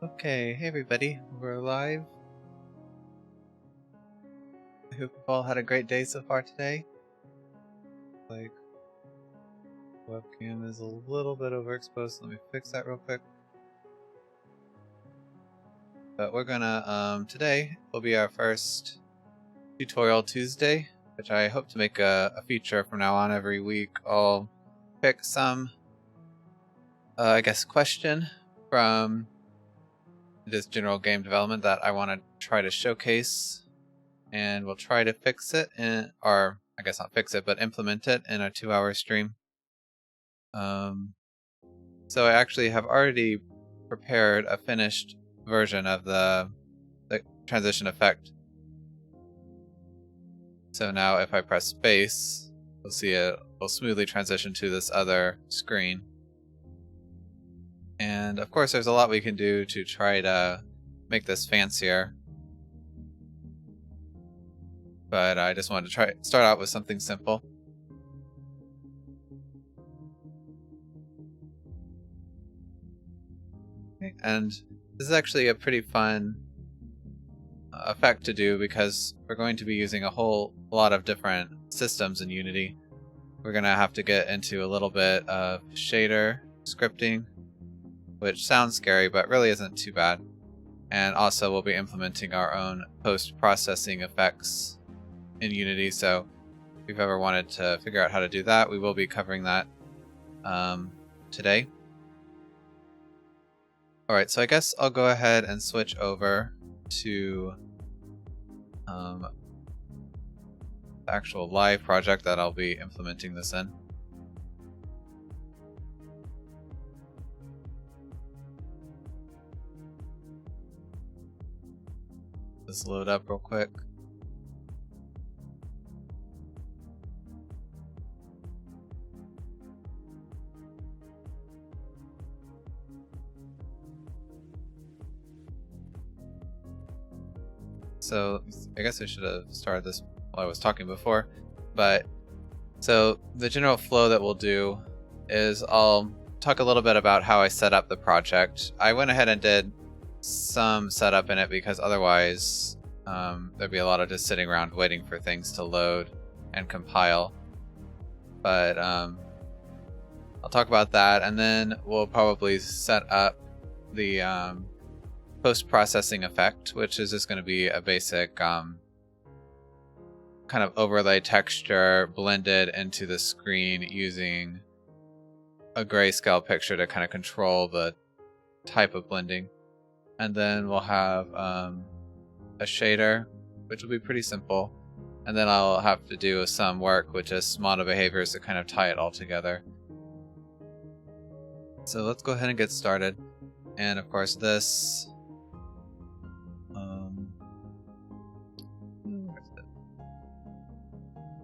Okay, hey everybody, we're live. I hope you've all had a great day so far today. Like, webcam is a little bit overexposed, let me fix that real quick. But we're gonna, today will be our first Tutorial Tuesday, which I hope to make a feature from now on every week. I'll pick some, I guess, question from this general game development that I want to try to showcase, and we'll try to fix it or I guess not fix it, but implement it in a 2-hour stream. So I actually have already prepared a finished version of the transition effect. So now if I press space, we'll see it will smoothly transition to this other screen. And of course there's a lot we can do to try to make this fancier. But I just wanted to start out with something simple. Okay, and this is actually a pretty fun effect to do because we're going to be using a whole lot of different systems in Unity. We're going to have to get into a little bit of shader scripting, which sounds scary but really isn't too bad. And also we'll be implementing our own post-processing effects in Unity, so if you've ever wanted to figure out how to do that, we will be covering that today. Alright, so I guess I'll go ahead and switch over to the actual live project that I'll be implementing this in. Just load up real quick. So I guess I should have started this while I was talking before, but so the general flow that we'll do is I'll talk a little bit about how I set up the project. I went ahead and did some setup in it because otherwise there'd be a lot of just sitting around waiting for things to load and compile. But I'll talk about that, and then we'll probably set up the post-processing effect, which is just going to be a basic kind of overlay texture blended into the screen using a grayscale picture to kind of control the type of blending. And then we'll have a shader, which will be pretty simple. And then I'll have to do some work with just model behaviors to kind of tie it all together. So let's go ahead and get started. And of course this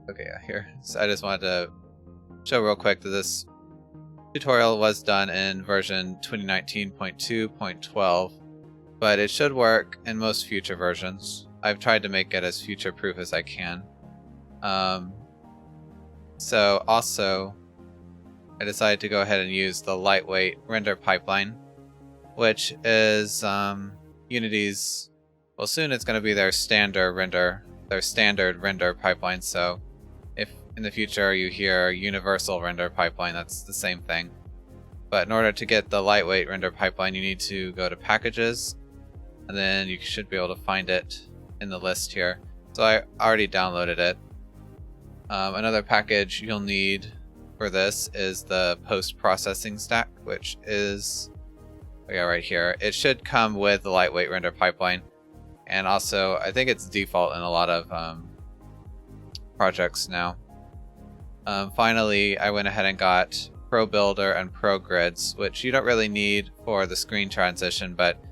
okay, yeah, here. So I just wanted to show real quick that this tutorial was done in version 2019.2.12, but it should work in most future versions. I've tried to make it as future-proof as I can. So also, I decided to go ahead and use the lightweight render pipeline, which is Unity's, well, soon it's going to be their standard render pipeline. So if in the future you hear universal render pipeline, that's the same thing. But in order to get the lightweight render pipeline, you need to go to packages, and then you should be able to find it in the list here. So I already downloaded it. Another package you'll need for this is the post-processing stack, which is right here. It should come with the lightweight render pipeline, and also I think it's default in a lot of projects now. Finally, I went ahead and got Pro Builder and Pro Grids, which you don't really need for the screen transition, but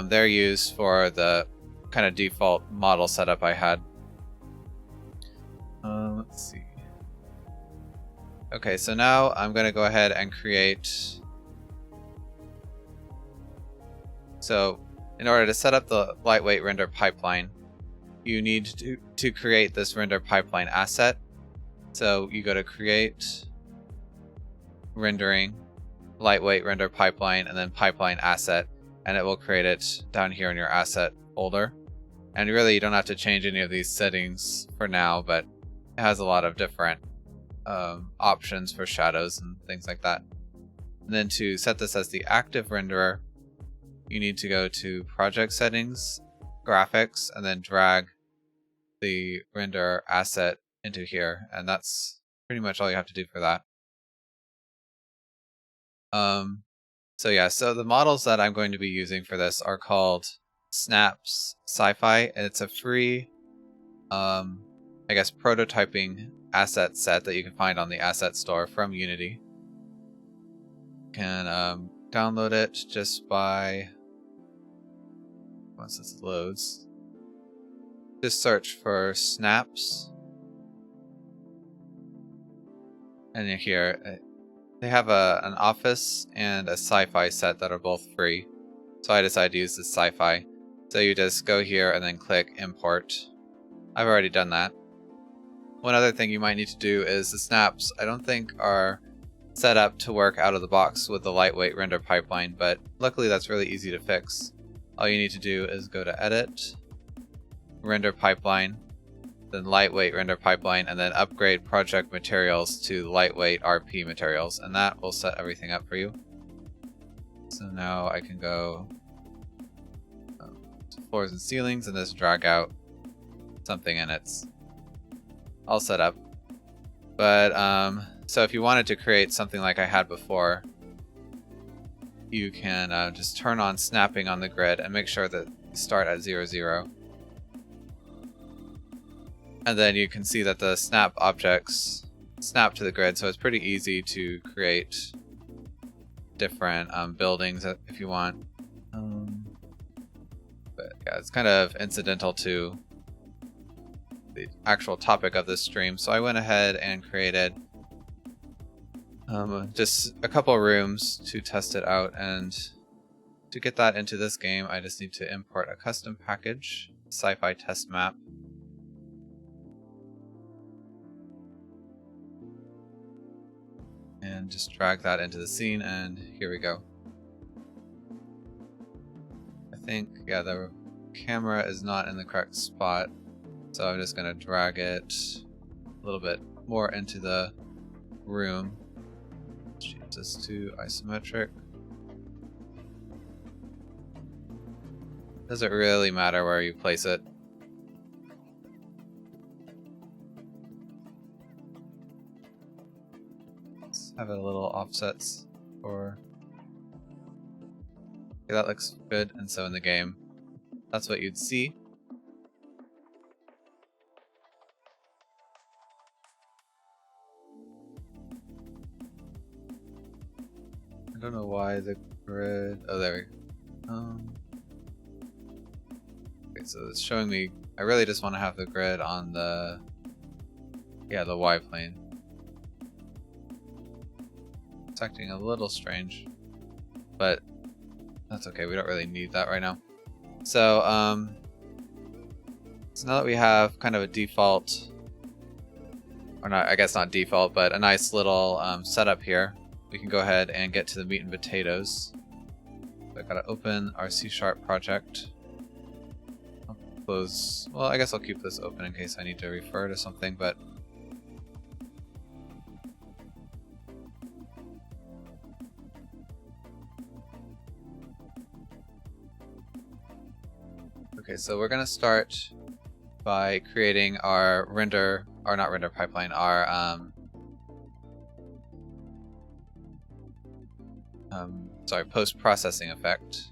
they're used for the kind of default model setup I had. Let's see. Okay, so now I'm going to go ahead and create. So in order to set up the lightweight render pipeline, you need to create this render pipeline asset. So you go to create, rendering, lightweight render pipeline, and then pipeline asset. and it will create it down here in your asset folder. And really, you don't have to change any of these settings for now, but it has a lot of different options for shadows and things like that. And then to set this as the active renderer, you need to go to Project Settings, Graphics, and then drag the render asset into here, and that's pretty much all you have to do for that. So the models that I'm going to be using for this are called Snaps Sci-Fi, and it's a free, I guess, prototyping asset set that you can find on the asset store from Unity. You can download it just by, once this loads, just search for Snaps, and here they have an Office and a Sci-Fi set that are both free, so I decided to use the Sci-Fi. So you just go here and then click Import. I've already done that. One other thing you might need to do is the snaps I don't think are set up to work out of the box with the lightweight render pipeline, but luckily that's really easy to fix. All you need to do is go to Edit, Render Pipeline, then Lightweight Render Pipeline, and then upgrade Project Materials to Lightweight RP Materials, and that will set everything up for you. So now I can go to Floors and Ceilings and just drag out something, and it's all set up. But so if you wanted to create something like I had before, you can just turn on snapping on the grid and make sure that you start at 0, 0. And then you can see that the snap objects snap to the grid, so it's pretty easy to create different buildings if you want. But yeah, it's kind of incidental to the actual topic of this stream, so I went ahead and created just a couple rooms to test it out, and to get that into this game I just need to import a custom package, Sci-Fi Test Map. And just drag that into the scene, and here we go. I think, yeah, the camera is not in the correct spot, so I'm just going to drag it a little bit more into the room. Change this to isometric. Doesn't really matter where you place it. Let's have a little offsets for... Okay, that looks good, and so in the game, that's what you'd see. I don't know why the grid... Oh, there we go. Okay, so it's showing me... I really just want to have the grid on the... Yeah, the Y plane. It's acting a little strange, but that's okay. We don't really need that right now. So, so now that we have kind of a default... Or not, I guess not default, but a nice little setup here, we can go ahead and get to the meat and potatoes. So I gotta open our C# project. I'll close. Well, I guess I'll keep this open in case I need to refer to something, but okay, so we're gonna start by creating our render, or not render pipeline, our post-processing effect.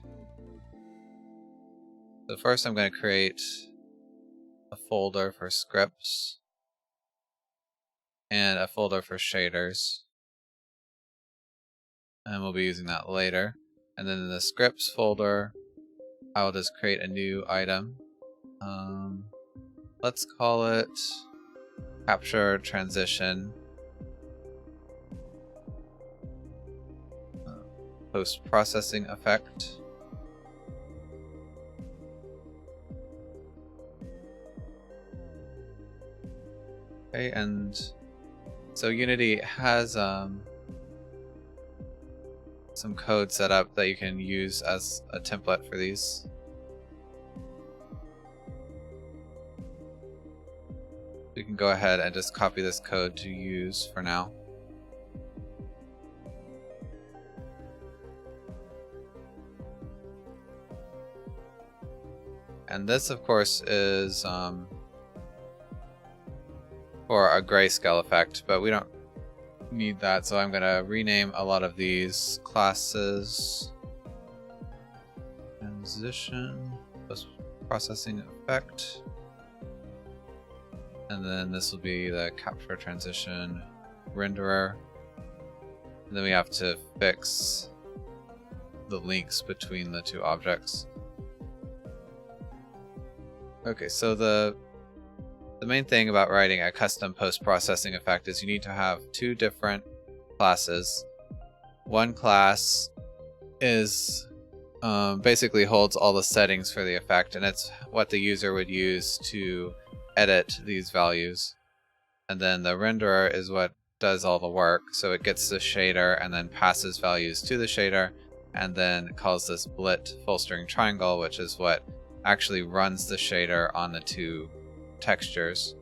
So first I'm going to create a folder for scripts and a folder for shaders, and we'll be using that later. And then in the scripts folder I'll just create a new item. Let's call it capture transition post-processing effect. Okay, and so Unity has some code set up that you can use as a template for these. We can go ahead and just copy this code to use for now. And this, of course, is for a grayscale effect, but we don't need that, so I'm going to rename a lot of these classes. Transition, post-processing effect. And then this will be the capture transition renderer. And then we have to fix the links between the two objects. Okay, so the main thing about writing a custom post-processing effect is you need to have two different classes. One class is basically holds all the settings for the effect, and it's what the user would use to edit these values. And then the renderer is what does all the work, so it gets the shader and then passes values to the shader, and then calls this blit full string triangle, which is what actually runs the shader on the two textures.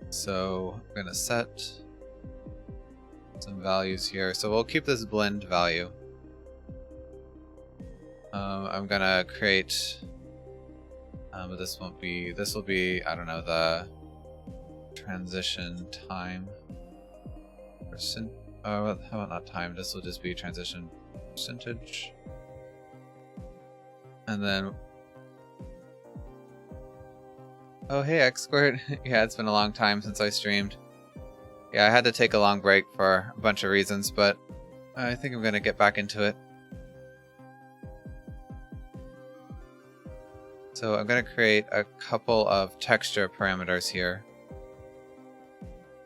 So I'm going to set some values here. So we'll keep this blend value. I'm going to create, but this won't be, this will be, I don't know, the transition time percent. Oh, how about not time? This will just be transition percentage. And then, oh hey X-Squirt. Yeah, it's been a long time since I streamed. Yeah, I had to take a long break for a bunch of reasons, but I think I'm gonna get back into it. So I'm gonna create a couple of texture parameters here.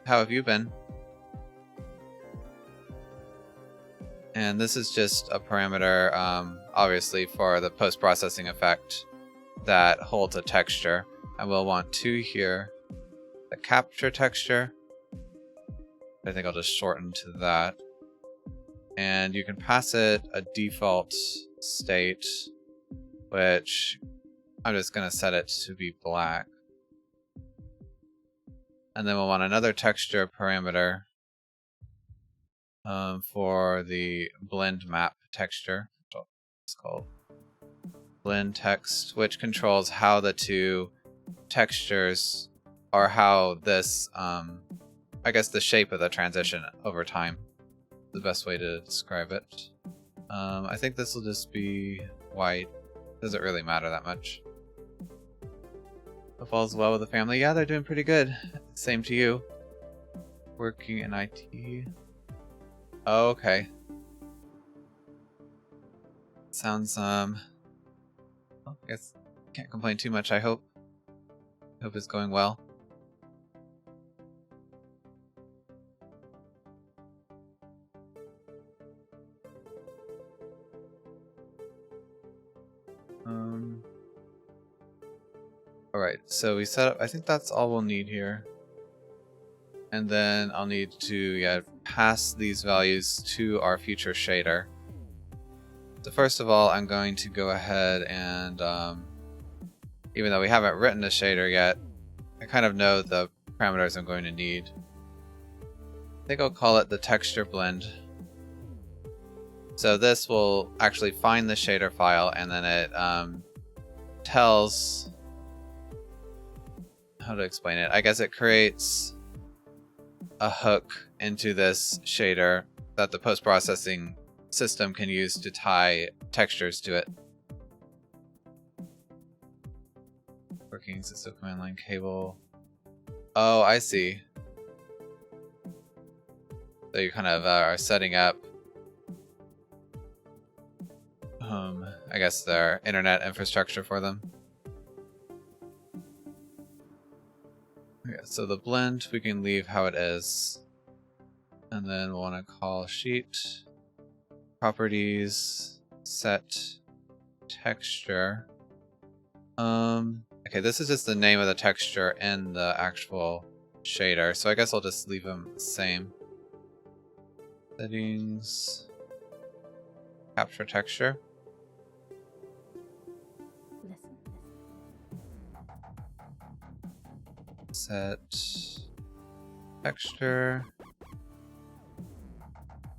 How have you been? And this is just a parameter, obviously, for the post-processing effect that holds a texture. And we'll want two here. The capture texture. I think I'll just shorten to that. And you can pass it a default state, which I'm just going to set it to be black. And then we'll want another texture parameter for the blend map texture. It's called blend text, which controls how the two textures, or how this, I guess the shape of the transition over time. The best way to describe it. I think this will just be white. Doesn't really matter that much. Hope all's well with the family. Yeah, they're doing pretty good. Same to you. Working in IT. Oh, okay. Sounds, well, I guess can't complain too much, I hope. Hope it's going well. Alright, so we set up, I think that's all we'll need here. And then I'll need to pass these values to our future shader. So first of all, I'm going to go ahead and, even though we haven't written the shader yet, I kind of know the parameters I'm going to need. I think I'll call it the texture blend. So this will actually find the shader file, and then it tells, how to explain it? I guess it creates a hook into this shader that the post-processing system can use to tie textures to it. Working system command line cable. Oh, I see. So you kind of are setting up, I guess, their internet infrastructure for them. Okay, so the blend we can leave how it is, and then we'll want to call sheet properties set texture. Okay, this is just the name of the texture in the actual shader, so I guess I'll just leave them the same. Settings. Capture texture. Set texture.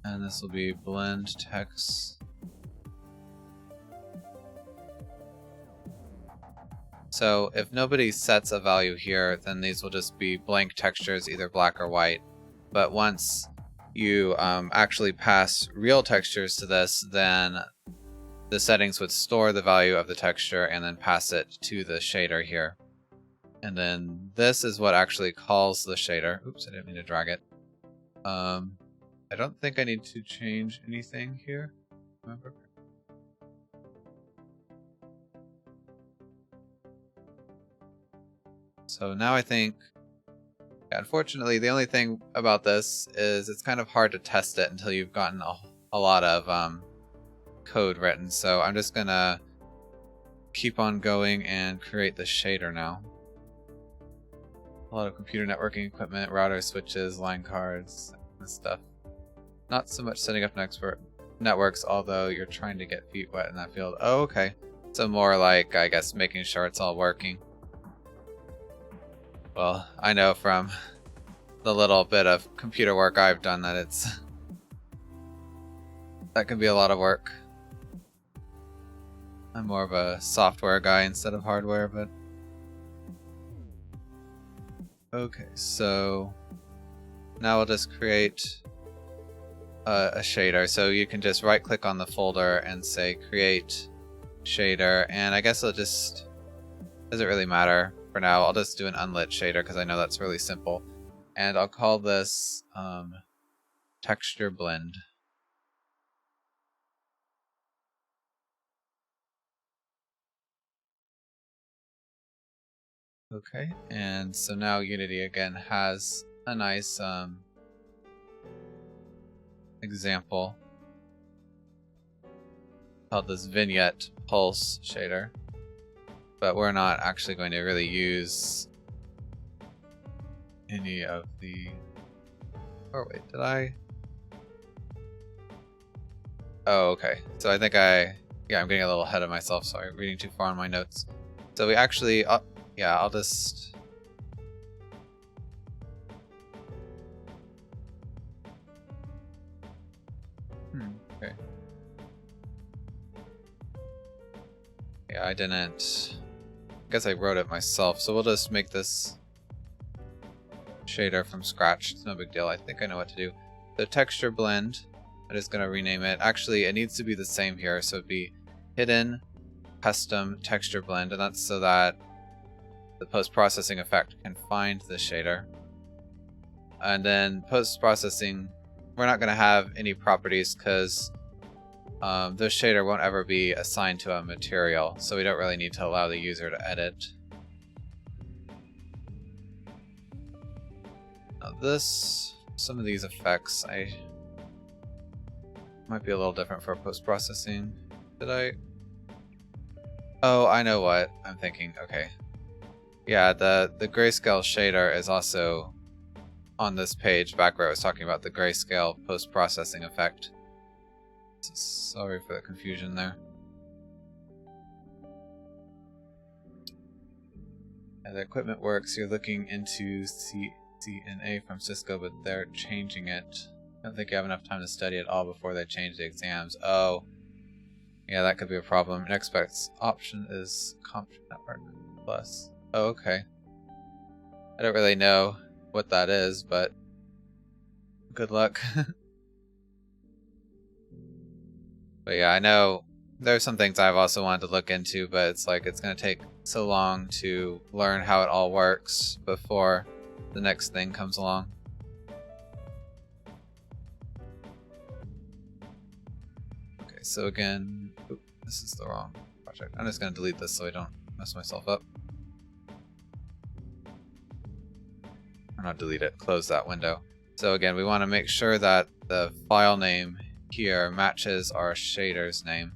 And this will be blend text. So if nobody sets a value here, then these will just be blank textures, either black or white. But once you actually pass real textures to this, then the settings would store the value of the texture and then pass it to the shader here. And then this is what actually calls the shader. Oops, I didn't mean to drag it. I don't think I need to change anything here. Remember? So now I think, yeah, unfortunately, the only thing about this is it's kind of hard to test it until you've gotten a lot of code written. So I'm just gonna keep on going and create the shader now. A lot of computer networking equipment, router switches, line cards, and stuff. Not so much setting up networks, although you're trying to get feet wet in that field. Oh, okay. So more like, I guess, making sure it's all working. Well, I know from the little bit of computer work I've done that that can be a lot of work. I'm more of a software guy instead of hardware, but okay, so now we'll just create a shader. So you can just right click on the folder and say create shader, and I guess it'll just, doesn't really matter for now. I'll just do an unlit shader because I know that's really simple, and I'll call this texture blend. Okay, and so now Unity again has a nice example called this vignette pulse shader, but we're not actually going to really use any of the, oh wait, did I? Oh, okay, so I think I'm getting a little ahead of myself, sorry, reading too far on my notes. So we actually, yeah, I'll just okay. Yeah, I didn't, I guess I wrote it myself, so we'll just make this shader from scratch. It's no big deal. I think I know what to do. The texture blend, I'm just going to rename it. Actually, it needs to be the same here, so it'd be hidden custom texture blend, and that's so that the post-processing effect can find the shader. And then post-processing, we're not going to have any properties because this shader won't ever be assigned to a material, so we don't really need to allow the user to edit. Now this, some of these effects, might be a little different for post-processing. Oh, I know what I'm thinking. Okay. Yeah, the grayscale shader is also on this page back where I was talking about the grayscale post-processing effect. Sorry for the confusion there. And the equipment works, you're looking into CCNA from Cisco, but they're changing it. I don't think you have enough time to study it all before they change the exams. Oh, yeah, that could be a problem. Next best option is Comp Network Plus. Oh, okay. I don't really know what that is, but good luck. But yeah, I know there's some things I've also wanted to look into, but it's like it's going to take so long to learn how it all works before the next thing comes along. Okay, so again, this is the wrong project. I'm just going to delete this so I don't mess myself up. Or not delete it, close that window. So again, we want to make sure that the file name here matches our shader's name.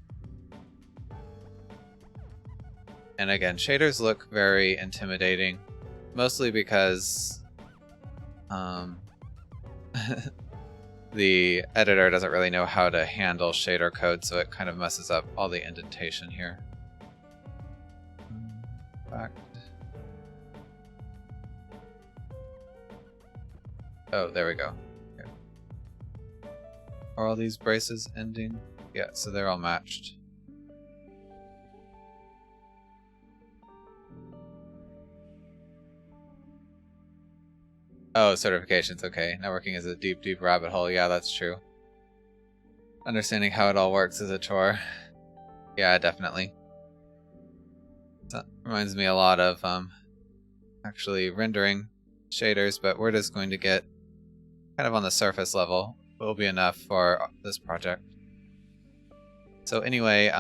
And again, shaders look very intimidating, mostly because the editor doesn't really know how to handle shader code, so it kind of messes up all the indentation here. Back. Oh, there we go. Okay. Are all these braces ending? Yeah, so they're all matched. Oh, certifications, okay. Networking is a deep, deep rabbit hole. Yeah, that's true. Understanding how it all works is a chore. Yeah, definitely. That reminds me a lot of actually rendering shaders, but we're just going to get kind of on the surface level. Will be enough for this project. So anyway,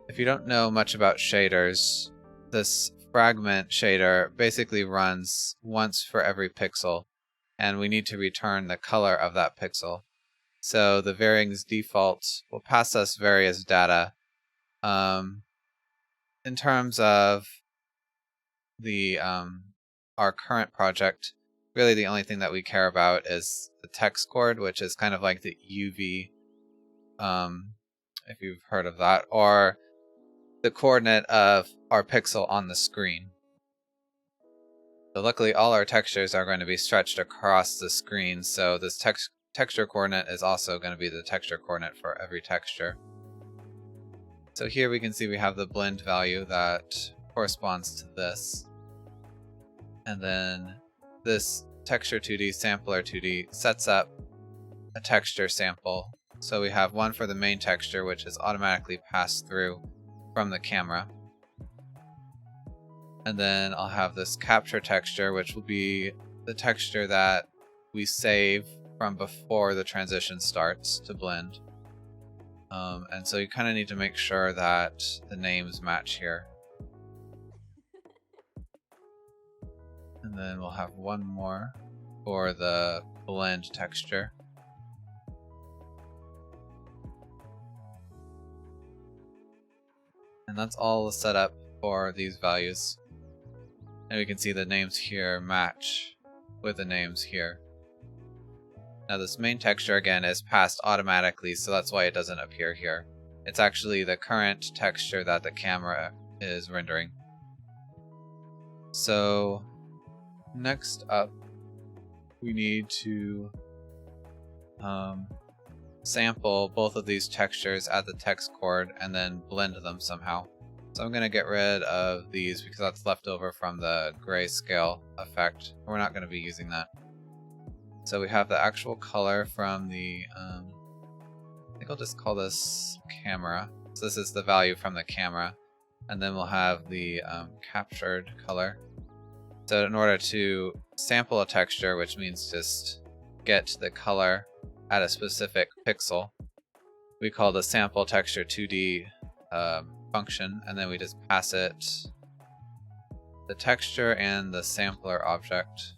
if you don't know much about shaders, this fragment shader basically runs once for every pixel, and we need to return the color of that pixel. So the varying's default will pass us various data. In terms of the our current project, really the only thing that we care about is the text chord, which is kind of like the UV, if you've heard of that, or the coordinate of our pixel on the screen. So luckily all our textures are going to be stretched across the screen, so this texture coordinate is also going to be the texture coordinate for every texture. So here we can see we have the blend value that corresponds to this. And then this texture 2D, sampler 2D sets up a texture sample. So we have one for the main texture, which is automatically passed through from the camera. And then I'll have this capture texture, which will be the texture that we save from before the transition starts to blend. And so you kind of need to make sure that the names match here. And then we'll have one more for the blend texture. And that's all the setup for these values. And we can see the names here match with the names here. Now this main texture again is passed automatically, so that's why it doesn't appear here. It's actually the current texture that the camera is rendering. So next up, we need to sample both of these textures at the text chord and then blend them somehow. So I'm going to get rid of these because that's left over from the grayscale effect. We're not going to be using that. So we have the actual color from the, I think I'll just call this camera. So this is the value from the camera. And then we'll have the captured color. So in order to sample a texture, which means just get the color at a specific pixel, we call the sample texture 2D function, and then we just pass it the texture and the sampler object,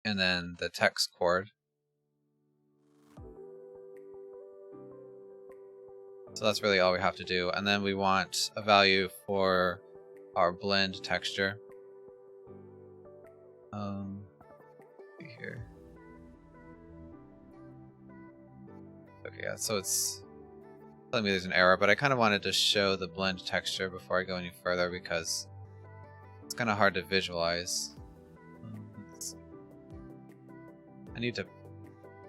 and then the text chord. So that's really all we have to do. And then we want a value for our blend texture. Here. Okay, yeah, so it's telling me there's an error, but I kind of wanted to show the blend texture before I go any further because it's kind of hard to visualize. I need to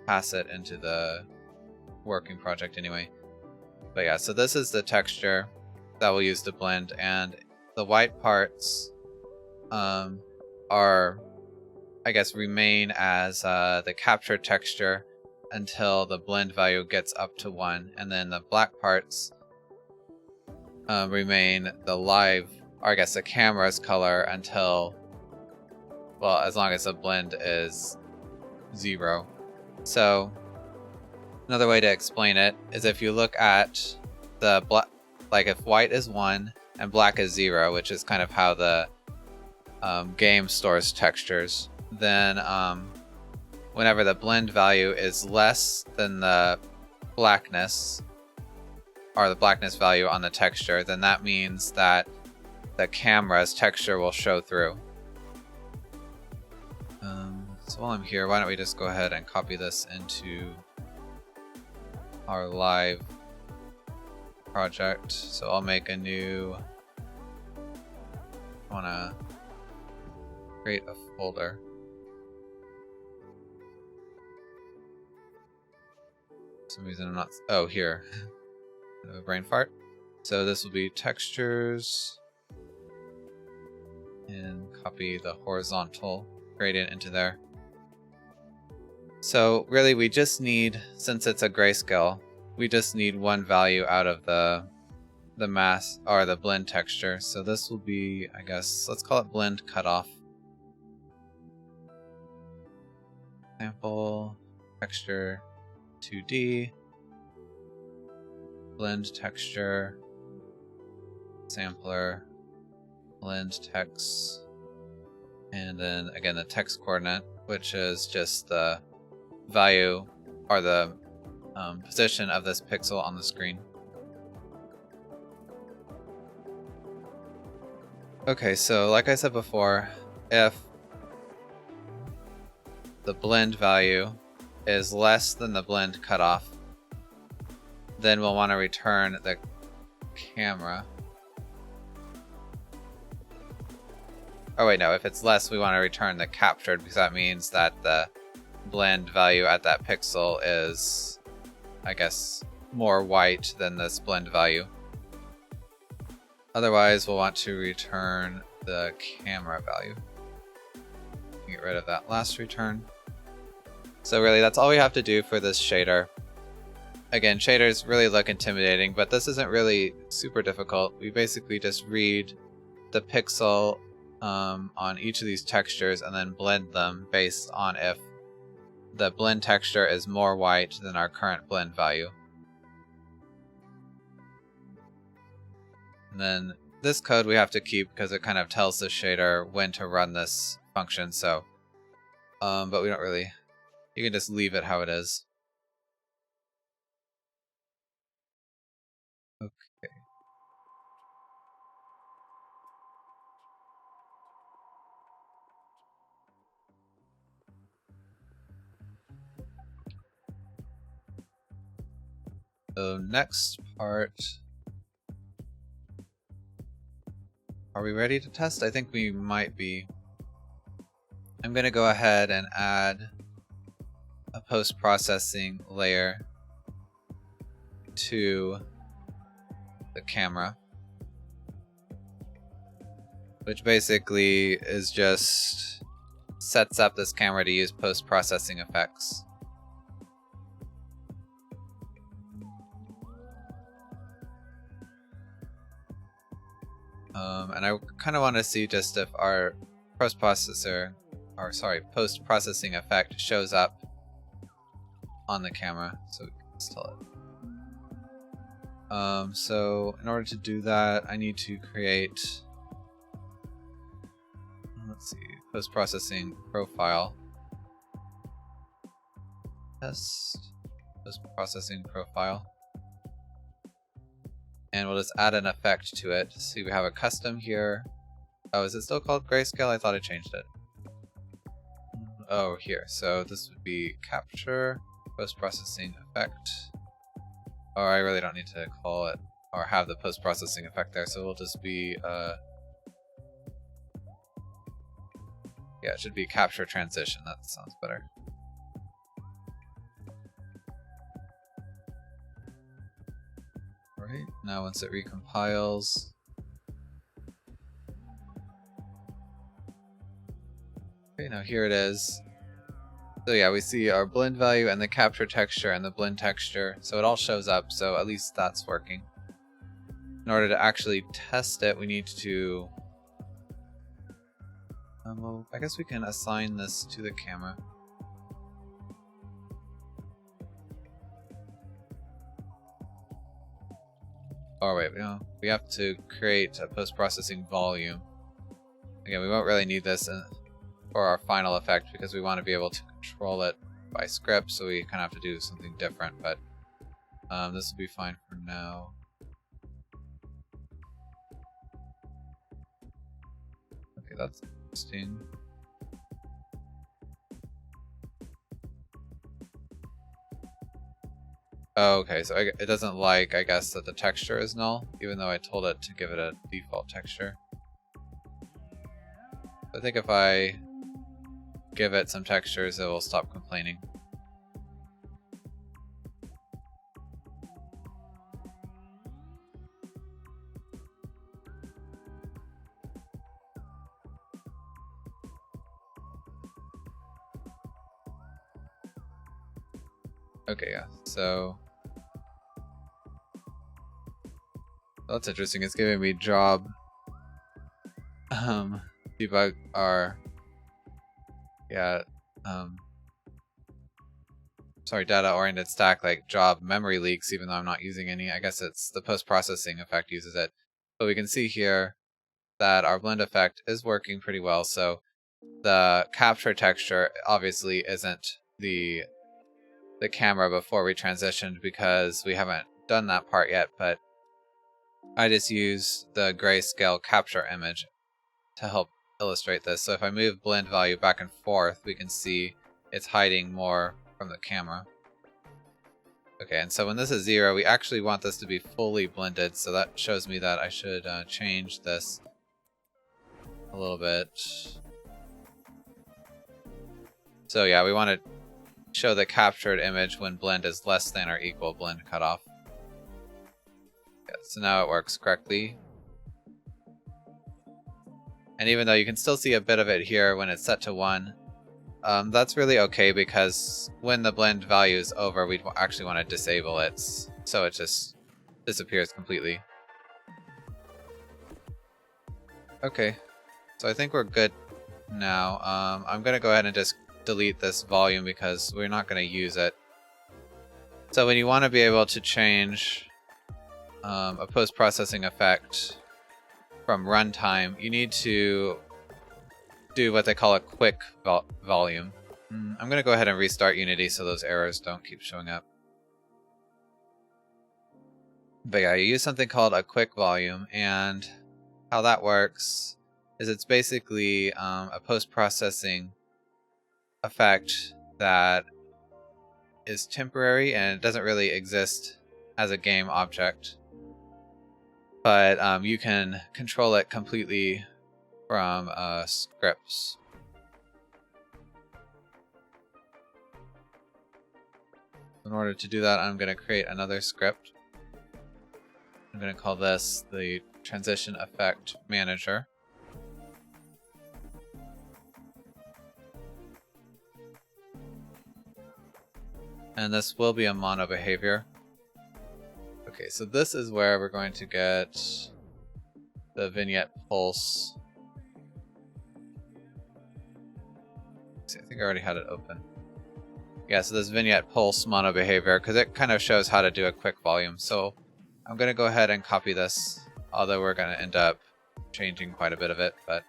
pass it into the working project anyway. But yeah, so this is the texture that we'll use to blend, and the white parts are, I guess, remain as the captured texture until the blend value gets up to 1, and then the black parts remain the live, or I guess the camera's color until, well, as long as the blend is 0. So another way to explain it is if you look at the black, like if white is 1 and black is 0, which is kind of how the game stores textures, then whenever the blend value is less than the blackness, or the blackness value on the texture, then that means that the camera's texture will show through. So while I'm here, why don't we just go ahead and copy this into our live project. So I'll make a new, I want to create a folder. For some reason I'm not, oh, here. A brain fart. So this will be textures, and copy the horizontal gradient into there. So really we just need, since it's a grayscale, we just need one value out of the mask or the blend texture. So this will be, I guess, let's call it blend cutoff. Sample texture 2D, blend texture, sampler, blend text, and then again the text coordinate, which is just the value or the position of this pixel on the screen. Okay, so like I said before, if the blend value is less than the blend cutoff, then we'll want to return the camera. Oh wait, no, if it's less, we want to return the captured, because that means that the blend value at that pixel is, I guess, more white than this blend value. Otherwise, we'll want to return the camera value. Get rid of that last return. So really, that's all we have to do for this shader. Again, shaders really look intimidating, but this isn't really super difficult. We basically just read the pixel on each of these textures and then blend them based on if the blend texture is more white than our current blend value. And then this code we have to keep because it kind of tells the shader when to run this function. So, but we don't really, you can just leave it how it is. Okay. So next part, are we ready to test? I think we might be. I'm going to go ahead and add a post-processing layer to the camera, which basically is just sets up this camera to use post-processing effects. And I kind of want to see just if our post-processing effect shows up on the camera, so we can install it. So in order to do that, I need to create, let's see, post-processing profile. Test post-processing profile. And we'll just add an effect to it. See, we have a custom here. Oh, is it still called grayscale? I thought I changed it. Oh, here. So this would be capture, post-processing effect. Oh, I really don't need to call it or have the post-processing effect there, so it'll just be, yeah, it should be capture transition. That sounds better. Right, now once it recompiles, okay, now here it is. So yeah, we see our blend value and the capture texture and the blend texture, so it all shows up, so at least that's working. In order to actually test it, we need to, well, I guess we can assign this to the camera. Oh wait, we have to create a post-processing volume. Again, we won't really need this for our final effect because we want to be able to control it by script, so we kind of have to do something different, but this will be fine for now. Okay, that's interesting. Oh, okay, so it doesn't like, I guess, that the texture is null, even though I told it to give it a default texture. I think if I give it some textures, it will stop complaining. Okay, yeah, so that's interesting. It's giving me job debug our sorry, data oriented stack like job memory leaks, even though I'm not using any. I guess it's the post processing effect uses it. But we can see here that our blend effect is working pretty well. So the capture texture obviously isn't the camera before we transitioned because we haven't done that part yet, but I just use the grayscale capture image to help illustrate this. So if I move blend value back and forth, we can see it's hiding more from the camera. Okay, and so when this is 0, we actually want this to be fully blended, so that shows me that I should change this a little bit. So yeah, we want to show the captured image when blend is less than or equal blend cutoff. Yeah, so now it works correctly. And even though you can still see a bit of it here when it's set to 1, that's really okay because when the blend value is over, we actually want to disable it so it just disappears completely. Okay, so I think we're good now. I'm going to go ahead and just delete this volume because we're not going to use it. So when you want to be able to change a post-processing effect from runtime, you need to do what they call a quick volume. I'm going to go ahead and restart Unity so those errors don't keep showing up. But yeah, you use something called a quick volume, and how that works is it's basically a post-processing effect that is temporary and it doesn't really exist as a game object. But you can control it completely from scripts. In order to do that, I'm going to create another script. I'm going to call this the Transition Effect Manager. And this will be a mono behavior. Okay, so this is where we're going to get the vignette pulse. See, I think I already had it open. Yeah, so this vignette pulse mono behavior, because it kind of shows how to do a quick volume. So I'm going to go ahead and copy this, although we're going to end up changing quite a bit of it. But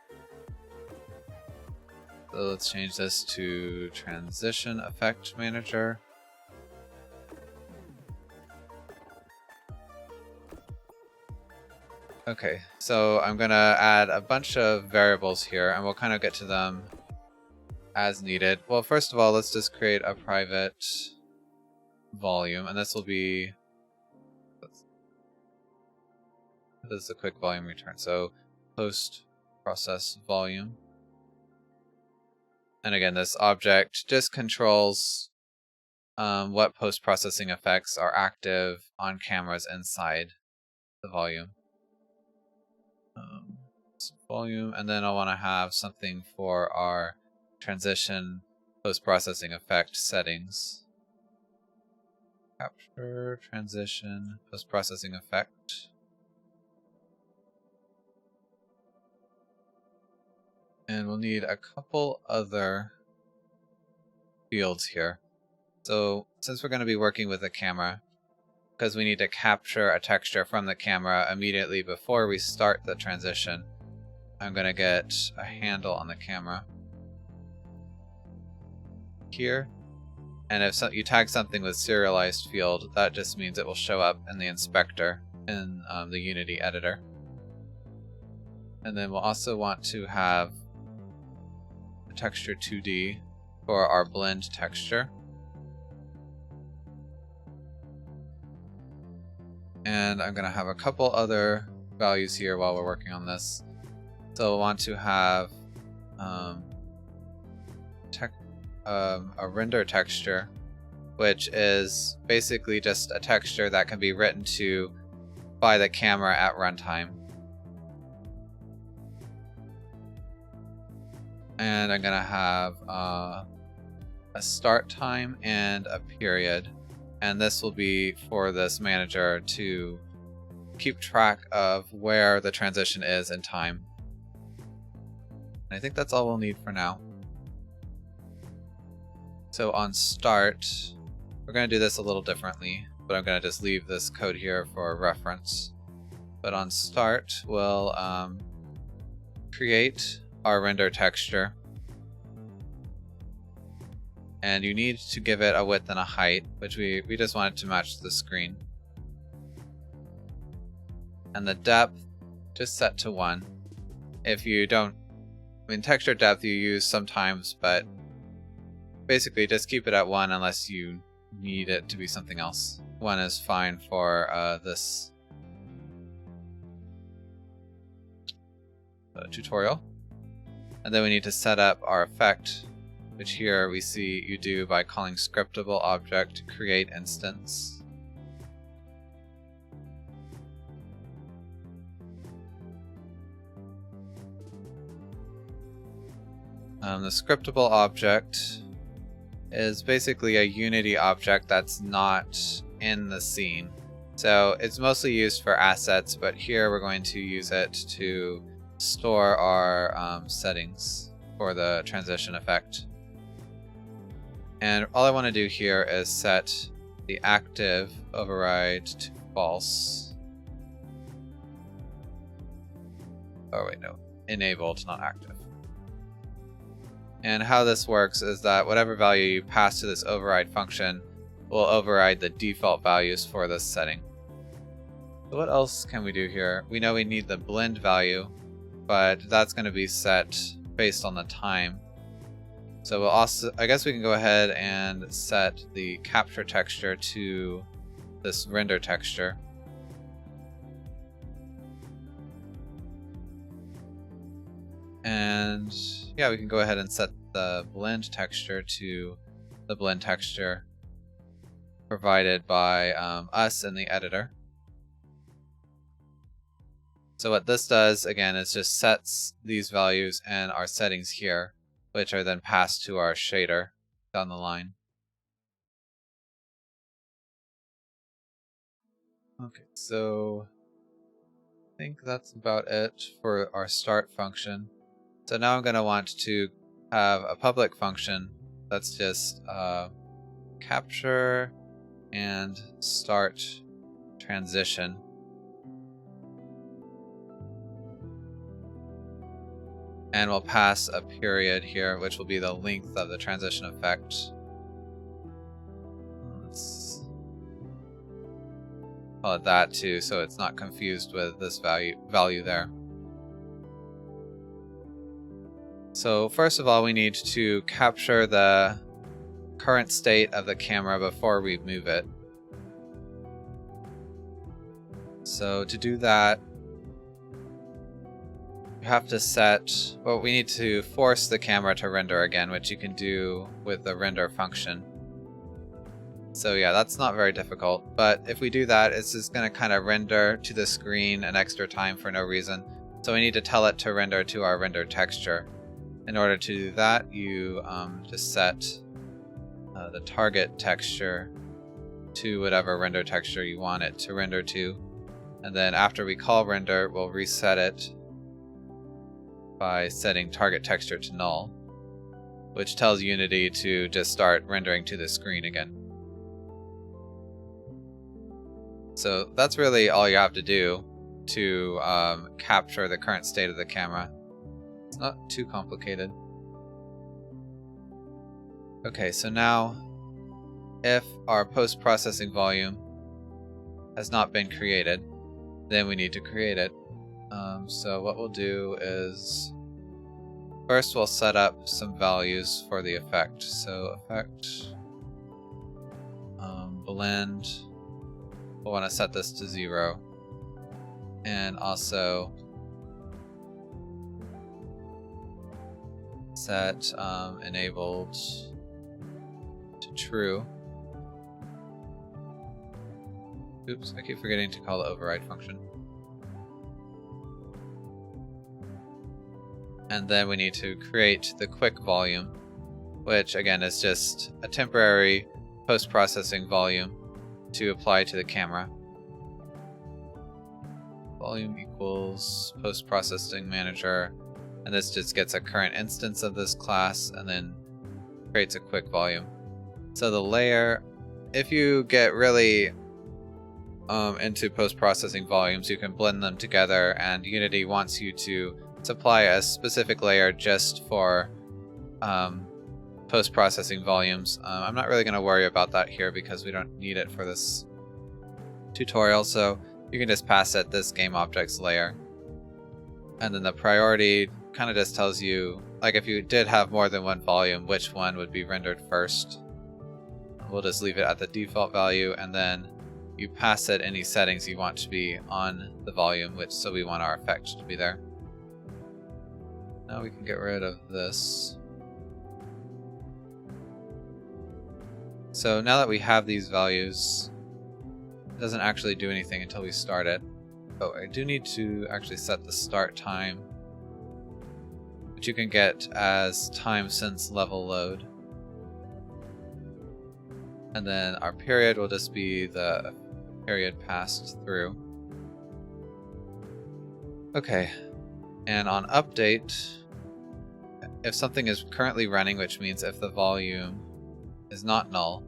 so let's change this to Transition Effect Manager. Okay, so I'm going to add a bunch of variables here, and we'll kind of get to them as needed. Well, first of all, let's just create a private volume, and this will be... This is a quick volume return, so post-process volume. And again, this object just controls what post-processing effects are active on cameras inside the volume. Volume, and then I want to have something for our transition post-processing effect settings. Capture, transition, post-processing effect. And we'll need a couple other fields here. So since we're going to be working with the camera, because we need to capture a texture from the camera immediately before we start the transition, I'm going to get a handle on the camera here. And if you tag something with serialized field, that just means it will show up in the inspector in the Unity editor. And then we'll also want to have a texture 2D for our blend texture. And I'm going to have a couple other values here while we're working on this. So we'll want to have a render texture, which is basically just a texture that can be written to by the camera at runtime. And I'm going to have a start time and a period. And this will be for this manager to keep track of where the transition is in time. And I think that's all we'll need for now. So on start, we're going to do this a little differently, but I'm going to just leave this code here for reference. But on start, we'll create our render texture. And you need to give it a width and a height, which we just want it to match the screen. And the depth, just set to 1. If you don't, texture depth you use sometimes, but basically just keep it at 1 unless you need it to be something else. 1 is fine for this tutorial. And then we need to set up our effect, which here we see you do by calling scriptable object create instance. The scriptable object is basically a Unity object that's not in the scene. So it's mostly used for assets, but here we're going to use it to store our settings for the transition effect. And all I want to do here is set the active override to false. Oh wait, no. Enabled, not active. And how this works is that whatever value you pass to this override function will override the default values for this setting. So what else can we do here? We know we need the blend value, but that's going to be set based on the time. So we'll also, I guess we can go ahead and set the capture texture to this render texture. And yeah, we can go ahead and set the blend texture to the blend texture provided by us in the editor. So what this does, again, is just sets these values and our settings here, which are then passed to our shader down the line. Okay, so I think that's about it for our start function. So now I'm going to want to have a public function that's just capture and start transition. And we'll pass a period here, which will be the length of the transition effect. Let's call it that too, so it's not confused with this value there. So first of all, we need to capture the current state of the camera before we move it. So to do that, you have to set, well, we need to force the camera to render again, which you can do with the render function. So yeah, that's not very difficult, but if we do that, it's just going to kind of render to the screen an extra time for no reason. So we need to tell it to render to our render texture. In order to do that, you just set the target texture to whatever render texture you want it to render to. And then after we call render, we'll reset it by setting target texture to null, which tells Unity to just start rendering to the screen again. So that's really all you have to do to capture the current state of the camera. It's not too complicated. Okay, so now if our post-processing volume has not been created, then we need to create it. So what we'll do is first we'll set up some values for the effect. So effect blend we'll want to set this to 0. And also set enabled to true. Oops, I keep forgetting to call the override function. And then we need to create the quick volume, which again is just a temporary post-processing volume to apply to the camera. Volume equals post-processing manager, and this just gets a current instance of this class and then creates a quick volume. So the layer, if you get really into post-processing volumes, you can blend them together, and Unity wants you to supply a specific layer just for post-processing volumes. I'm not really going to worry about that here because we don't need it for this tutorial, so you can just pass it this game objects layer. And then the priority kind of just tells you, like if you did have more than one volume, which one would be rendered first. We'll just leave it at the default value, and then you pass it any settings you want to be on the volume, so we want our effect to be there. Now we can get rid of this. So now that we have these values, it doesn't actually do anything until we start it. Oh, I do need to actually set the start time, which you can get as time since level load. And then our period will just be the period passed through. Okay, and on update, if something is currently running, which means if the volume is not null,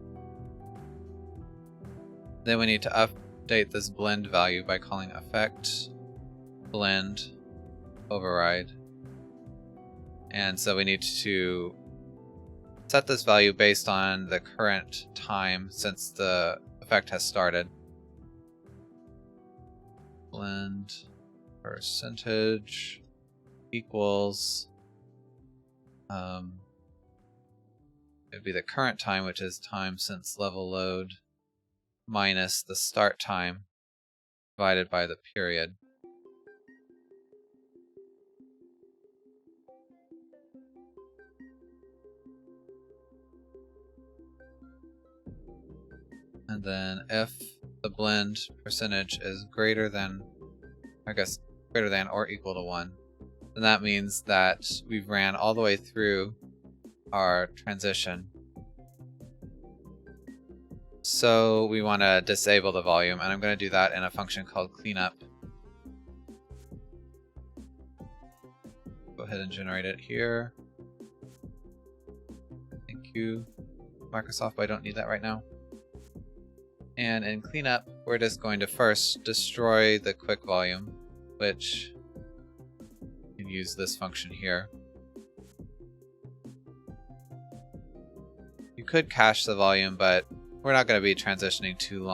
then we need to update this blend value by calling effect blend override. And so we need to set this value based on the current time since the effect has started. Blend percentage equals it'd be the current time, which is time since level load, minus the start time divided by the period. And then if the blend percentage is greater than, greater than or equal to 1, then that means that we've ran all the way through our transition. So we want to disable the volume, and I'm going to do that in a function called cleanup. Go ahead and generate it here. Thank you, Microsoft, but I don't need that right now. And in cleanup, we're just going to first destroy the quick volume, which you can use this function here. You could cache the volume, but we're not going to be transitioning too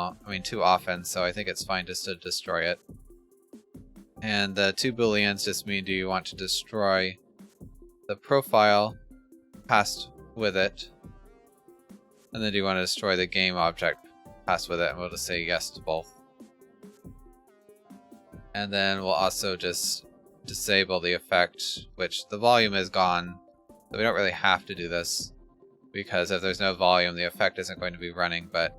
often, so I think it's fine just to destroy it. And the two booleans just mean, do you want to destroy the profile passed with it, and then do you want to destroy the game object passed with it, and we'll just say yes to both. And then we'll also just disable the effect, which the volume is gone, so we don't really have to do this, because if there's no volume, the effect isn't going to be running, but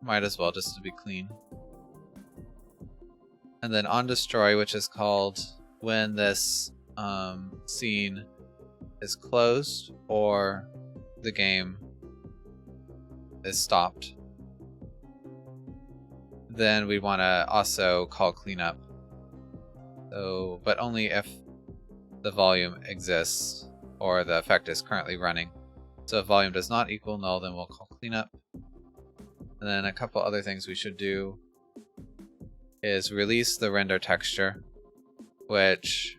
might as well just to be clean. And then on destroy, which is called when this scene is closed or the game is stopped. Then we want to also call cleanup. So, but only if the volume exists or the effect is currently running. So if volume does not equal null, then we'll call cleanup. And then a couple other things we should do is release the render texture, which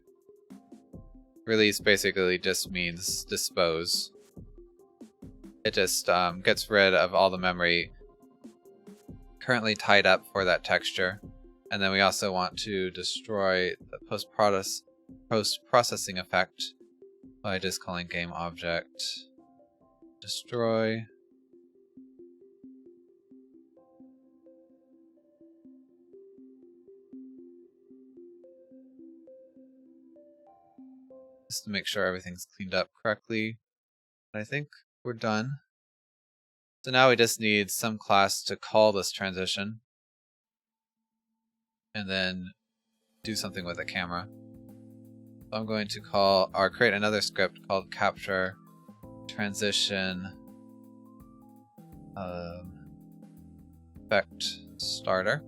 release basically just means dispose. It just gets rid of all the memory currently tied up for that texture. And then we also want to destroy the post-processing effect by just calling game object destroy. to make sure everything's cleaned up correctly. I think we're done. So now we just need some class to call this transition and then do something with the camera. So I'm going to call or create another script called capture transition effect starter.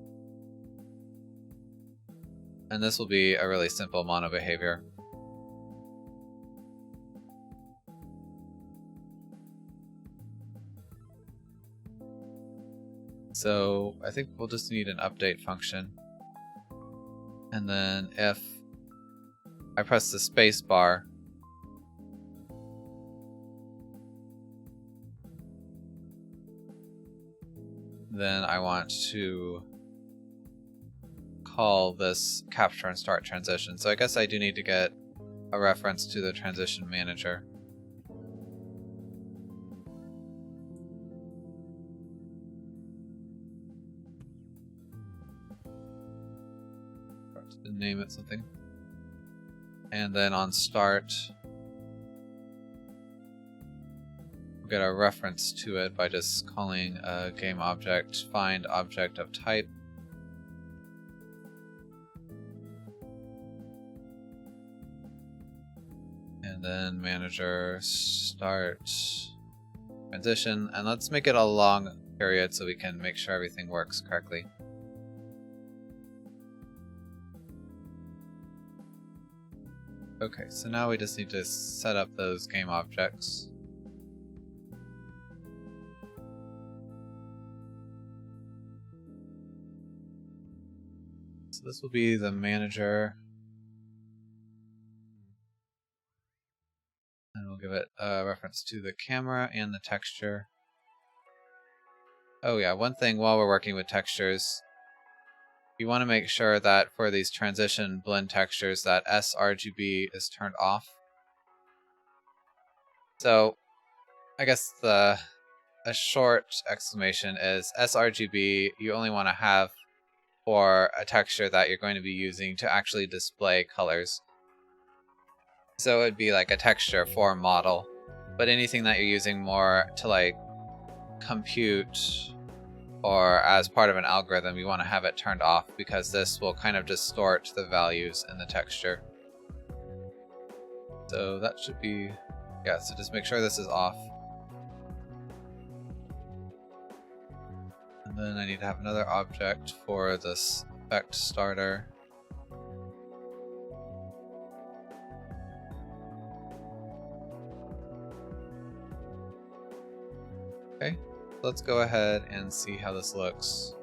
And this will be a really simple mono behavior. So I think we'll just need an update function. And then if I press the space bar, then I want to call this capture and start transition. So I guess I do need to get a reference to the transition manager. Name it something. And then on start, we'll get a reference to it by just calling a game object find object of type. And then manager start transition, and let's make it a long period so we can make sure everything works correctly. Okay, so now we just need to set up those game objects. So this will be the manager. And we'll give it a reference to the camera and the texture. Oh yeah, one thing while we're working with textures, you want to make sure that for these transition blend textures that sRGB is turned off. So I guess a short explanation is sRGB you only want to have for a texture that you're going to be using to actually display colors. So it would be like a texture for a model, but anything that you're using more to like compute or as part of an algorithm, you want to have it turned off because this will kind of distort the values in the texture. So that should be, yeah, so just make sure this is off. And then I need to have another object for this effect starter. Okay. Let's go ahead and see how this looks.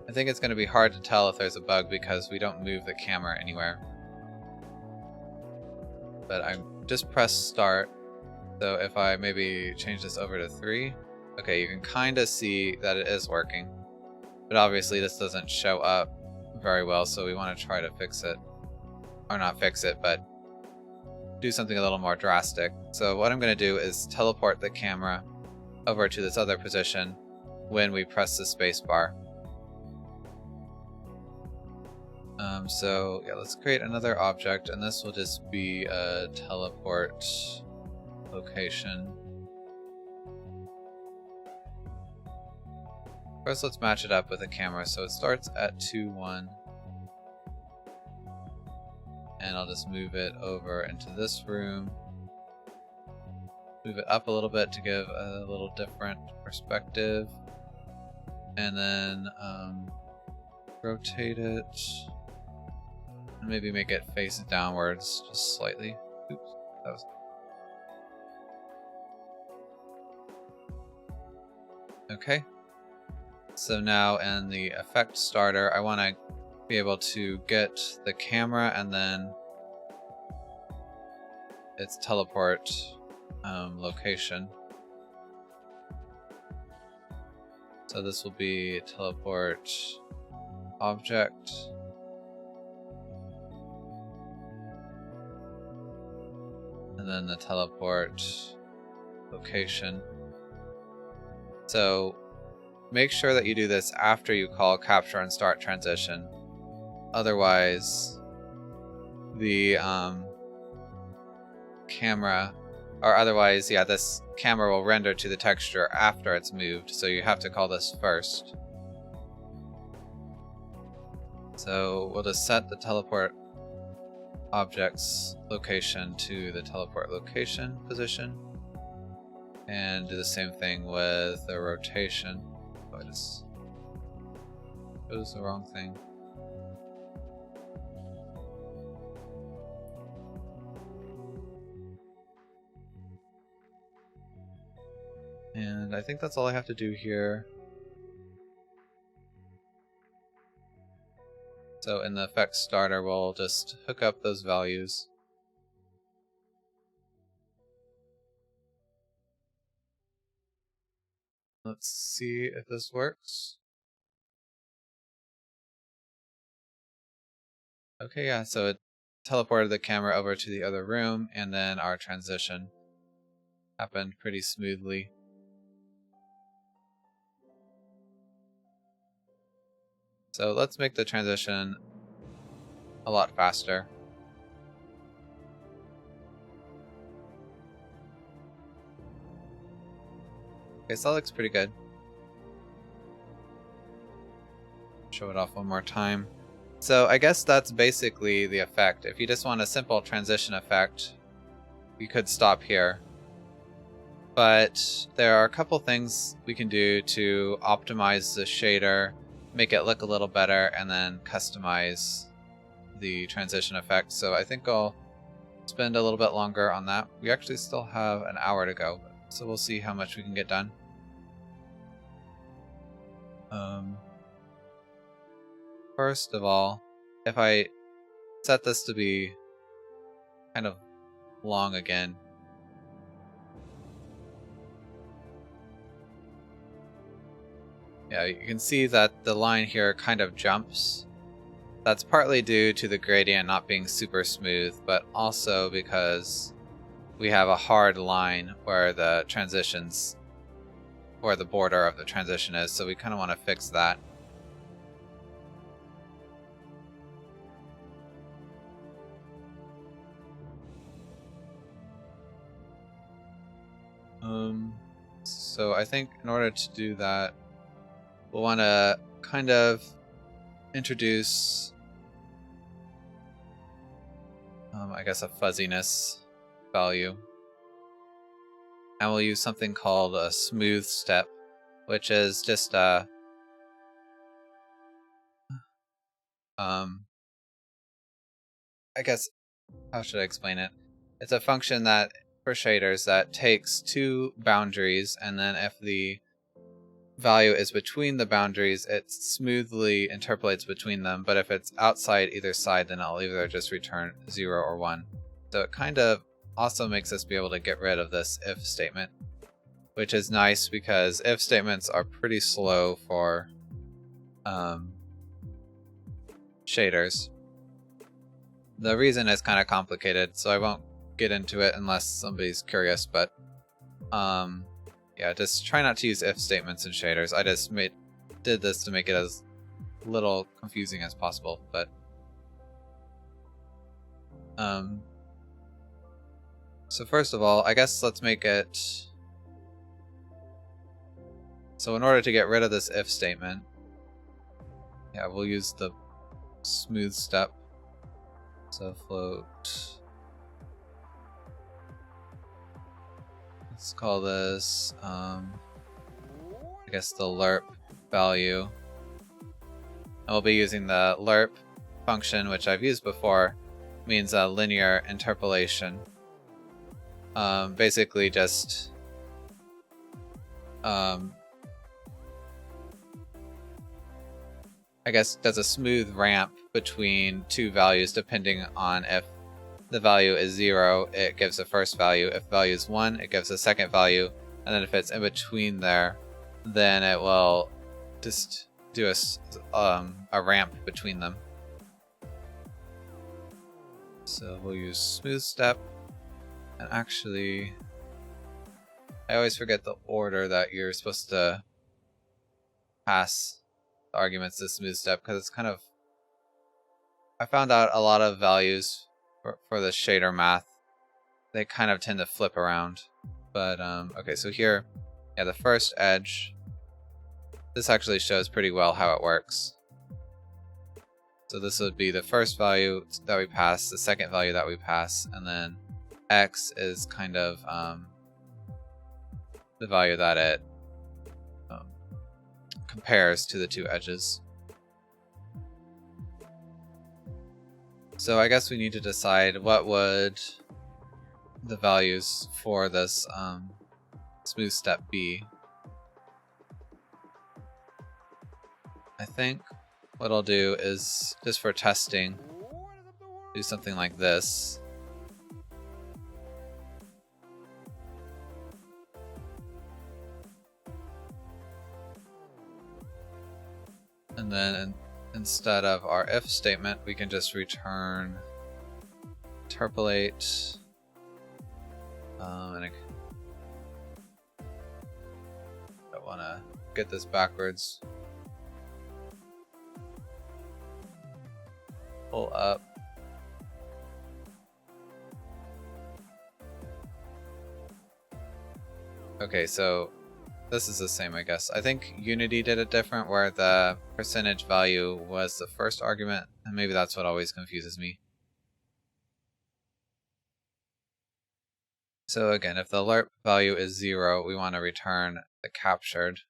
I think it's going to be hard to tell if there's a bug because we don't move the camera anywhere. But I just press start. So if I maybe change this over to 3, okay, you can kind of see that it is working. But obviously this doesn't show up very well, so we want to try to fix it. Or not fix it, but do something a little more drastic. So what I'm going to do is teleport the camera over to this other position when we press the space bar. So yeah, let's create another object, and this will just be a teleport location. First, let's match it up with the camera. So it starts at 2, 1. And I'll just move it over into this room. Move it up a little bit to give a little different perspective. And then rotate it. And maybe make it face downwards just slightly. Oops, that was... Okay. So now in the effect starter, I want to be able to get the camera and then its teleport location. So this will be teleport object. And then the teleport location. So make sure that you do this after you call capture and start transition. Otherwise, the camera, or otherwise, yeah, this camera will render to the texture after it's moved, so you have to call this first. So we'll just set the teleport object's location to the teleport location position, and do the same thing with the rotation. Oh, I just chose the wrong thing. And I think that's all I have to do here. So in the effects starter, we'll just hook up those values. Let's see if this works. Okay, yeah, so it teleported the camera over to the other room, and then our transition happened pretty smoothly. So let's make the transition a lot faster. Okay, so that looks pretty good. Show it off one more time. So I guess that's basically the effect. If you just want a simple transition effect, you could stop here. But there are a couple things we can do to optimize the shader, make it look a little better, and then customize the transition effect. So I think I'll spend a little bit longer on that. We actually still have an hour to go, so we'll see how much we can get done. First of all, if I set this to be kind of long again, yeah, you can see that the line here kind of jumps. That's partly due to the gradient not being super smooth, but also because we have a hard line where the transitions, where the border of the transition is, so we kind of want to fix that. So I think in order to do that, we'll want to kind of introduce, I guess, a fuzziness value. And we'll use something called a smooth step, which is just a I guess, how should I explain it? It's a function that for shaders that takes two boundaries, and then if the value is between the boundaries, it smoothly interpolates between them, but if it's outside either side, then it'll either just return 0 or 1. So it kind of also makes us be able to get rid of this if statement, which is nice because if statements are pretty slow for shaders. The reason is kind of complicated, so I won't get into it unless somebody's curious, but yeah, just try not to use if statements in shaders. I just did this to make it as little confusing as possible, but so first of all, I guess let's make it so in order to get rid of this if statement, yeah, we'll use the smooth step. So float. Let's call this, I guess, the lerp value. And we'll be using the lerp function, which I've used before, means a linear interpolation. Basically just I guess does a smooth ramp between two values depending on if the value is 0, it gives the first value. If value is 1, it gives the second value. And then if it's in between there, then it will just do a ramp between them. So we'll use smooth step. And actually, I always forget the order that you're supposed to pass the arguments to smooth step, because it's kind of, I found out a lot of values for the shader math they kind of tend to flip around. But okay, so here, yeah, the first edge, this actually shows pretty well how it works. So this would be the first value that we pass, the second value that we pass, and then x is kind of the value that it compares to the two edges. So I guess we need to decide what would the values for this smooth step be. I think what I'll do is, just for testing, do something like this. And then instead of our if statement, we can just return interpolate. And I don't want to get this backwards. Pull up. Okay, so this is the same, I guess. I think Unity did it different, where the percentage value was the first argument, and maybe that's what always confuses me. So again, if the lerp value is 0, we want to return the captured.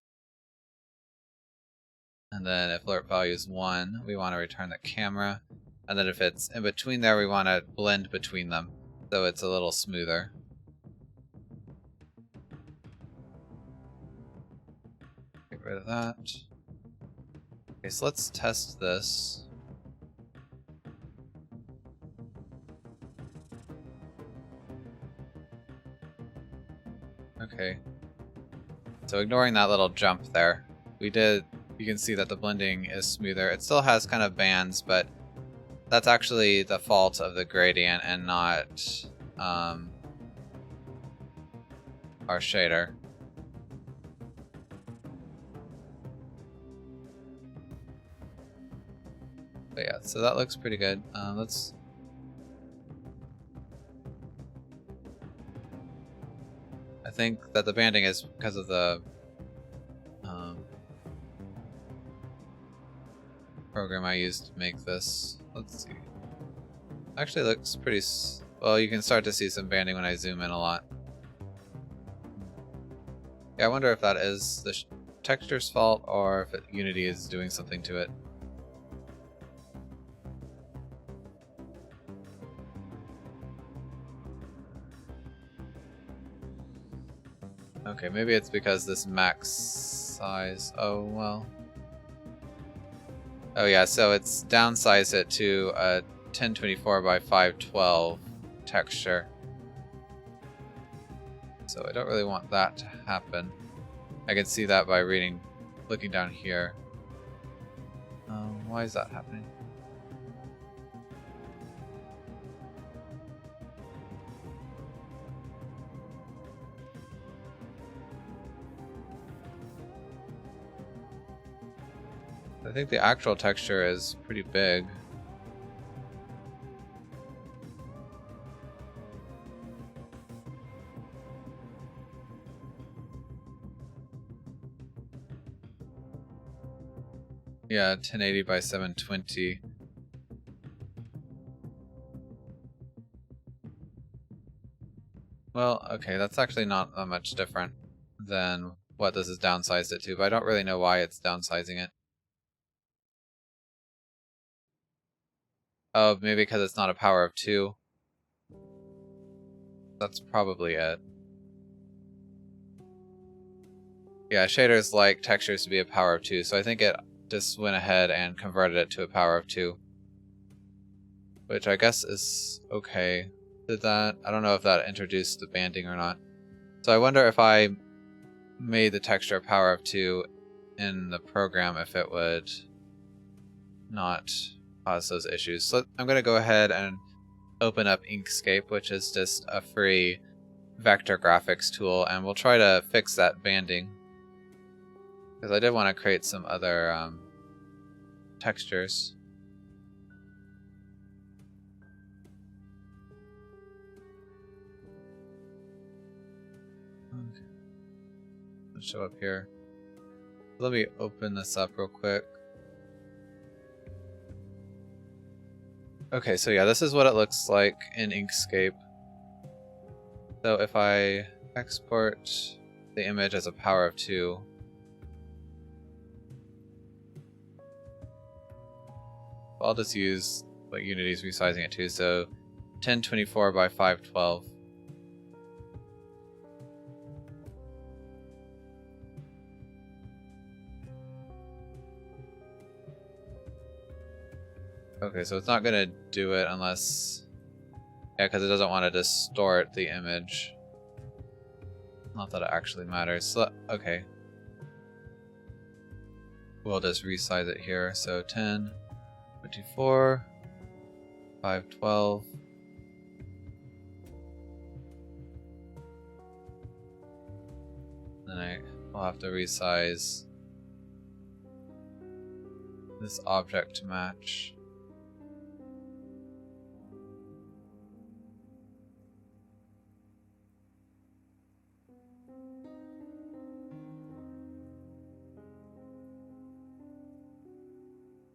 And then if lerp value is 1, we want to return the camera. And then if it's in between there, we want to blend between them, so it's a little smoother. Get rid of that. Okay, so let's test this. Okay. So ignoring that little jump there, you can see that the blending is smoother. It still has kind of bands, but that's actually the fault of the gradient and not our shader. But yeah, so that looks pretty good. I think that the banding is because of the program I used to make this. Let's see. Actually looks pretty well. You can start to see some banding when I zoom in a lot. Yeah, I wonder if that is the texture's fault or if Unity is doing something to it. Okay, maybe it's because this max size. Oh, well. Oh yeah, so it's downsized it to a 1024 by 512 texture. So I don't really want that to happen. I can see that by looking down here. Why is that happening? I think the actual texture is pretty big. Yeah, 1080 by 720. Well, okay, that's actually not that much different than what this is downsized it to, but I don't really know why it's downsizing it. Oh, maybe because it's not a power of 2. That's probably it. Yeah, shaders like textures to be a power of 2, so I think it just went ahead and converted it to a power of 2. Which I guess is okay. I don't know if that introduced the banding or not. So I wonder if I made the texture a power of 2 in the program, if it would not cause those issues. So I'm going to go ahead and open up Inkscape, which is just a free vector graphics tool, and we'll try to fix that banding. Because I did want to create some other textures. Okay. Let's show up here. Let me open this up real quick. Okay, so yeah, this is what it looks like in Inkscape. So if I export the image as a power of 2, I'll just use what Unity's resizing it to, so 1024 by 512. Okay, so it's not going to do it unless... Yeah, because it doesn't want to distort the image. Not that it actually matters. So, okay. We'll just resize it here. So 1024, 512. Then I'll have to resize this object to match.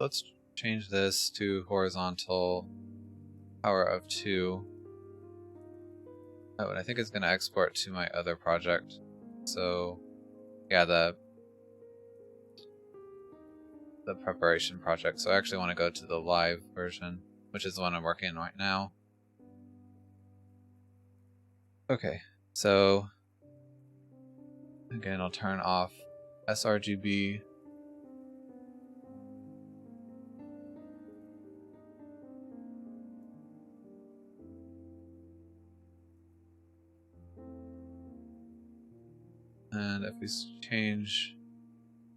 Let's change this to horizontal power of 2. Oh, and I think it's going to export to my other project. So, yeah, the preparation project. So I actually want to go to the live version, which is the one I'm working on right now. Okay, so again, I'll turn off sRGB. And if we change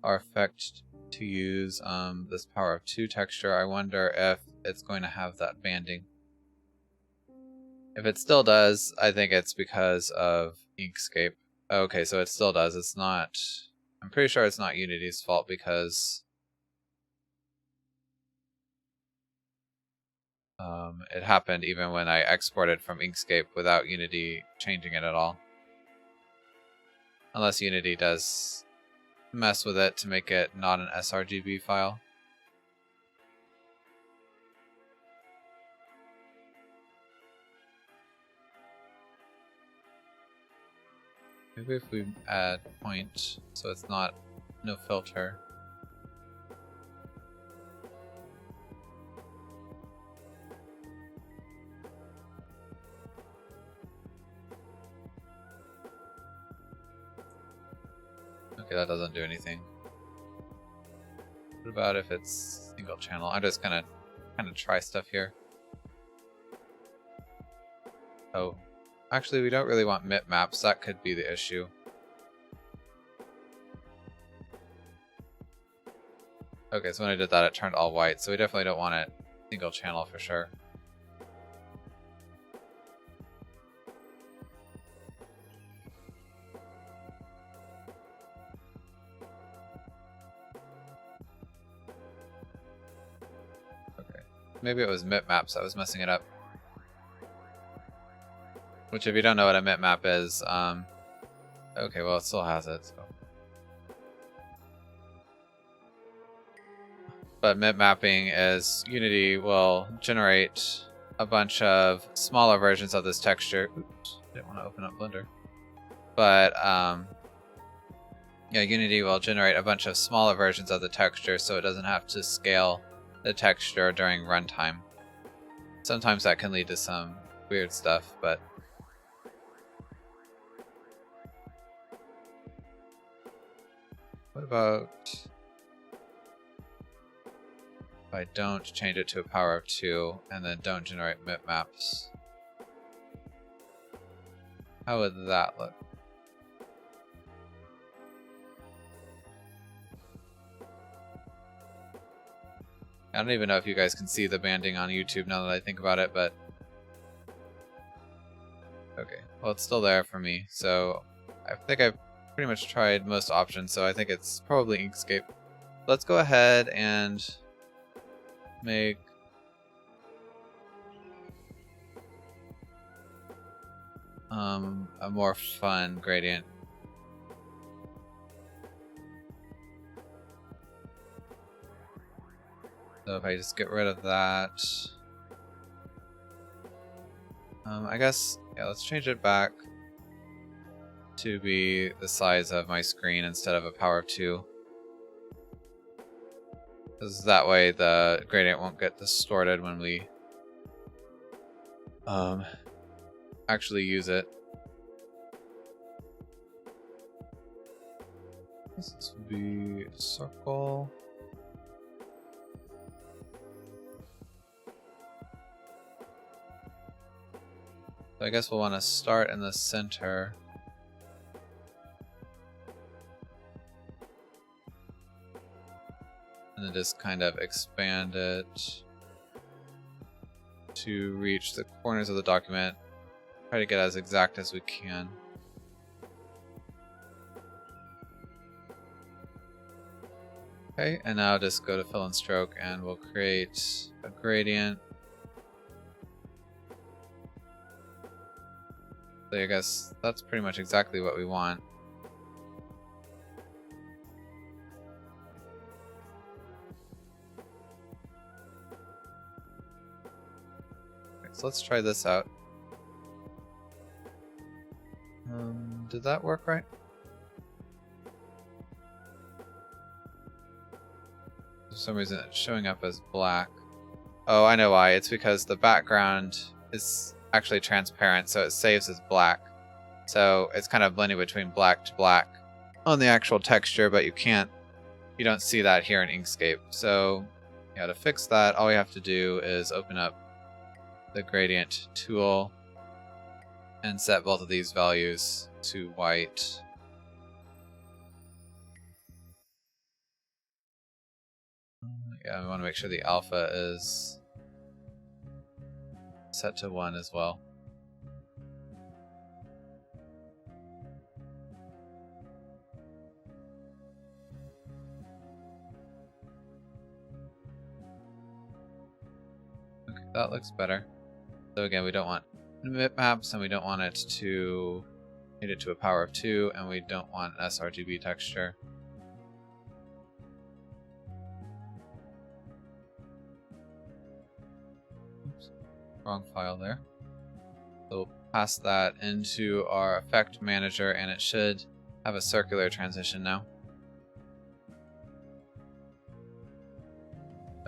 our effect to use this power of 2 texture, I wonder if it's going to have that banding. If it still does, I think it's because of Inkscape. Okay, so it still does. It's not... I'm pretty sure it's not Unity's fault because it happened even when I exported from Inkscape without Unity changing it at all. Unless Unity does mess with it to make it not an sRGB file. Maybe if we add point so it's not no filter. Okay, that doesn't do anything. What about if it's single channel? I'm just gonna kind of try stuff here. Oh, actually we don't really want MIP maps. That could be the issue. Okay, so when I did that it turned all white, so we definitely don't want it single channel for sure. Maybe it was MIP maps that was messing it up. Which, if you don't know what a MIP map is, okay, well, it still has it. So. But MIP mapping is Unity will generate a bunch of smaller versions of this texture. Oops, didn't want to open up Blender. But yeah, Unity will generate a bunch of smaller versions of the texture, so it doesn't have to scale the texture during runtime. Sometimes that can lead to some weird stuff, but what about if I don't change it to a power of 2 and then don't generate MIP maps? How would that look? I don't even know if you guys can see the banding on YouTube now that I think about it, but okay, well, it's still there for me, so I think I've pretty much tried most options, so I think it's probably Inkscape. Let's go ahead and make a more fun gradient So if I just get rid of that, I guess, yeah, let's change it back to be the size of my screen instead of a power of 2. Because that way the gradient won't get distorted when we actually use it. This would be a circle. So I guess we'll want to start in the center. And then just kind of expand it to reach the corners of the document. Try to get as exact as we can. Okay, and now just go to fill and stroke and we'll create a gradient. So I guess that's pretty much exactly what we want. Okay, so let's try this out. Did that work right? For some reason it's showing up as black. Oh, I know why. It's because the background is actually transparent, so it saves as black. So it's kind of blending between black to black on the actual texture, but you don't see that here in Inkscape. So yeah, to fix that, all we have to do is open up the gradient tool and set both of these values to white. Yeah, we want to make sure the alpha is set to 1 as well. Okay, that looks better. So again, we don't want bitmaps, and we don't want it to hit it to a power of 2, and we don't want an sRGB texture. Oops, wrong file there. So we'll pass that into our effect manager, and it should have a circular transition now.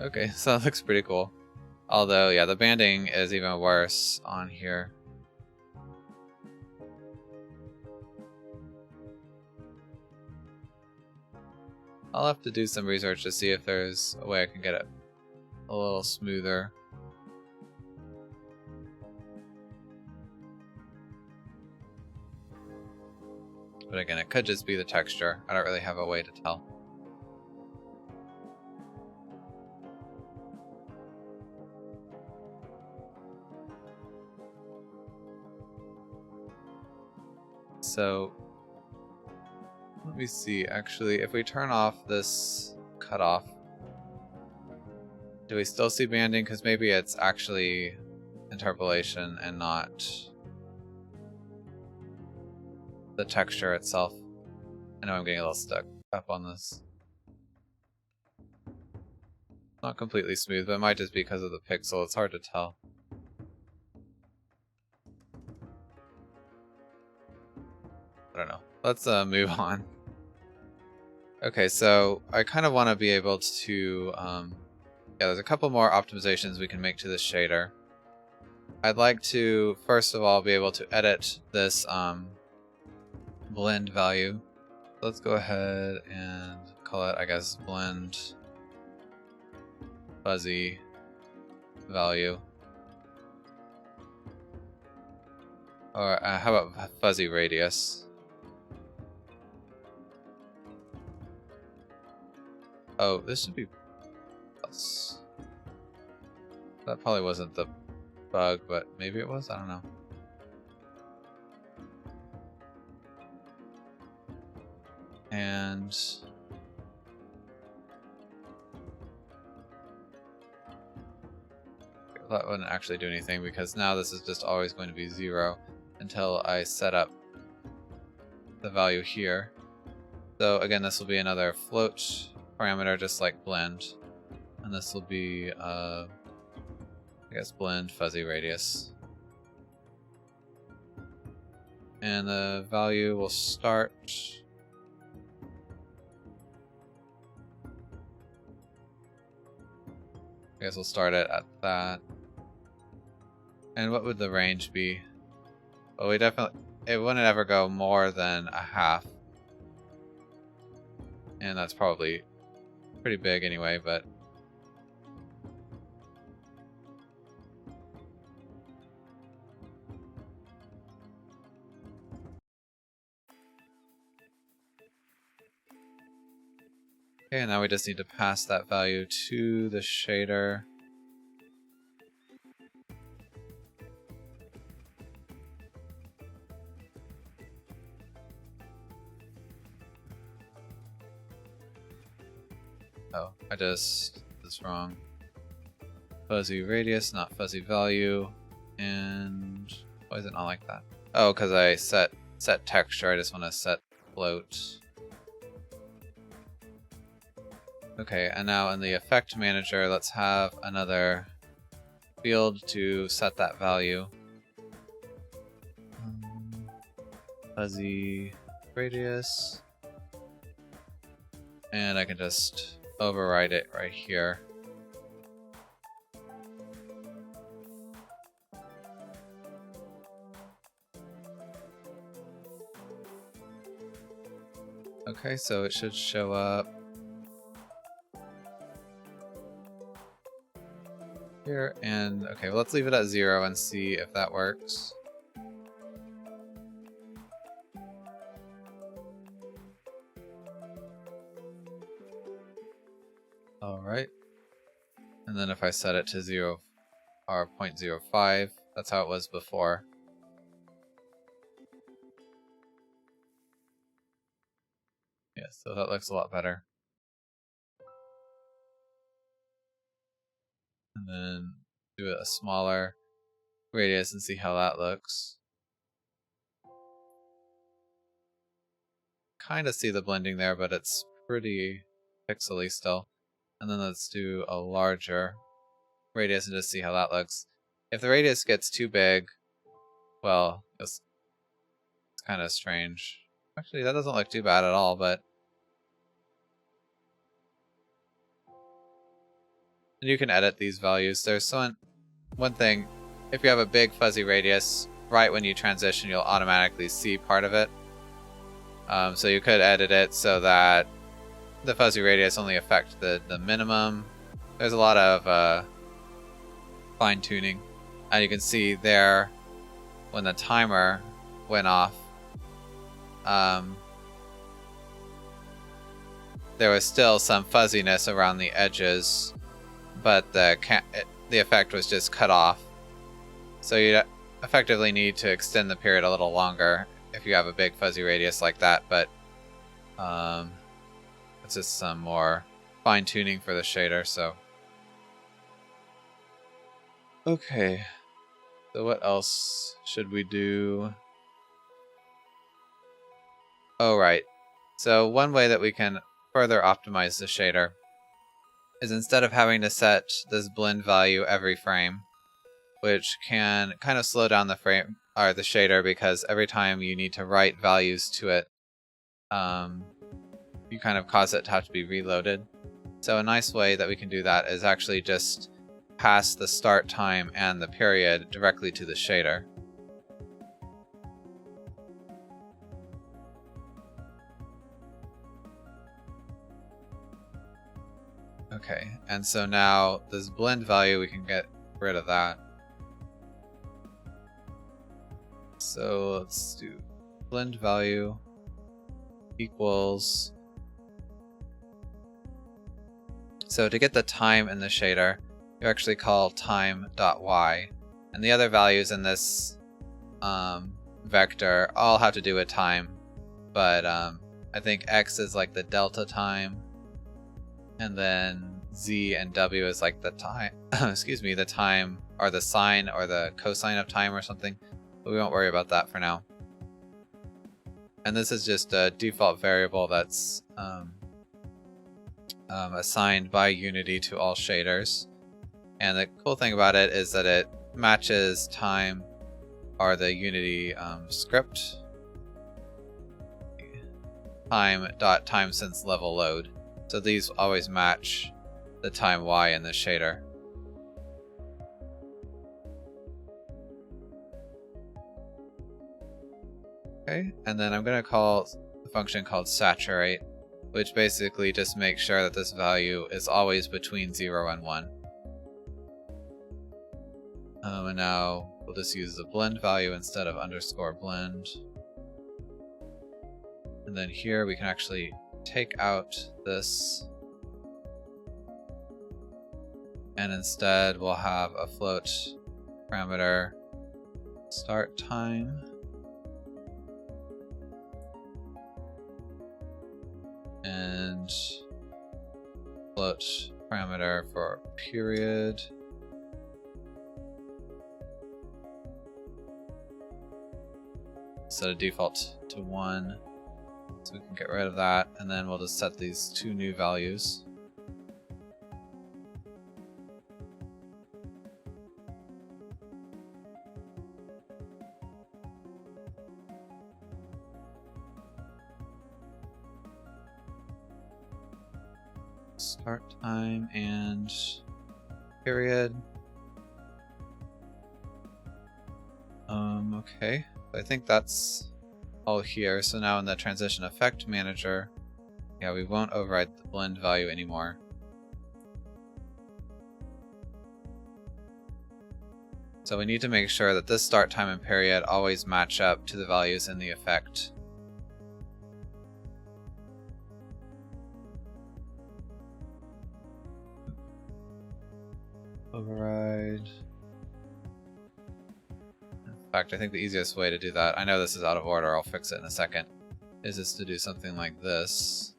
Okay, so that looks pretty cool. Although, yeah, the banding is even worse on here. I'll have to do some research to see if there's a way I can get it a little smoother. But again, it could just be the texture. I don't really have a way to tell. So let me see, actually, if we turn off this cutoff, do we still see banding? Because maybe it's actually interpolation and not the texture itself. I know I'm getting a little stuck up on this. Not completely smooth, but it might just be because of the pixel. It's hard to tell. I don't know. Let's move on. Okay, so I kind of want to be able to... yeah, there's a couple more optimizations we can make to this shader. I'd like to, first of all, be able to edit this blend value. Let's go ahead and call it, I guess, blend fuzzy value. Or how about fuzzy radius? Oh, this should be plus. That probably wasn't the bug, but maybe it was? I don't know. And that wouldn't actually do anything because now this is just always going to be 0 until I set up the value here. So again, this will be another float parameter just like blend. And this will be, I guess, blend fuzzy radius. And the value will start. I guess we'll start it at that. And what would the range be? Well, we definitely, it wouldn't ever go more than a half. And that's probably pretty big anyway, but okay, now we just need to pass that value to the shader. Oh, I just did this wrong. Fuzzy radius, not fuzzy value. And why is it not like that? Oh, because I set texture. I just want to set float. Okay, and now in the effect manager, let's have another field to set that value. Fuzzy radius. And I can just override it right here. Okay, so it should show up here, and okay, well, let's leave it at 0 and see if that works. Alright, and then if I set it to 0 or 0.05, that's how it was before. Yeah, so that looks a lot better. And then do a smaller radius and see how that looks. Kind of see the blending there, but it's pretty pixely still. And then let's do a larger radius and just see how that looks. If the radius gets too big, well, it's kind of strange. Actually, that doesn't look too bad at all, but and you can edit these values. There's one thing, if you have a big fuzzy radius, right when you transition, you'll automatically see part of it. So you could edit it so that the fuzzy radius only affects the minimum. There's a lot of fine tuning. And you can see there, when the timer went off, there was still some fuzziness around the edges, but the effect was just cut off. So you effectively need to extend the period a little longer if you have a big fuzzy radius like that, but it's just some more fine tuning for the shader. So okay, so what else should we do? Oh, right. So one way that we can further optimize the shader is instead of having to set this blend value every frame, which can kind of slow down the frame or the shader, because every time you need to write values to it, you kind of cause it to have to be reloaded. So a nice way that we can do that is actually just pass the start time and the period directly to the shader. Okay, and so now this blend value, we can get rid of that. So let's do blend value equals. So to get the time in the shader, you actually call time.y, and the other values in this vector all have to do with time, but I think x is like the delta time, and then z and w is like the time, excuse me, the time or the sine or the cosine of time or something, but we won't worry about that for now. And this is just a default variable that's assigned by Unity to all shaders. And the cool thing about it is that it matches time, or the Unity script time since level load. So these always match the time Y in the shader. Okay, and then I'm going to call a function called saturate, which basically just makes sure that this value is always between 0 and 1. And now we'll just use the blend value instead of underscore blend. And then here we can actually take out this, and instead we'll have a float parameter start time. And float parameter for period. Set a default to 1, so we can get rid of that, and then we'll just set these two new values. Start time and period. Okay, I think that's all here. So now in the transition effect manager, yeah, we won't override the blend value anymore. So we need to make sure that this start time and period always match up to the values in the effect. Override. In fact, I think the easiest way to do that, I know this is out of order, I'll fix it in a second, is just to do something like this.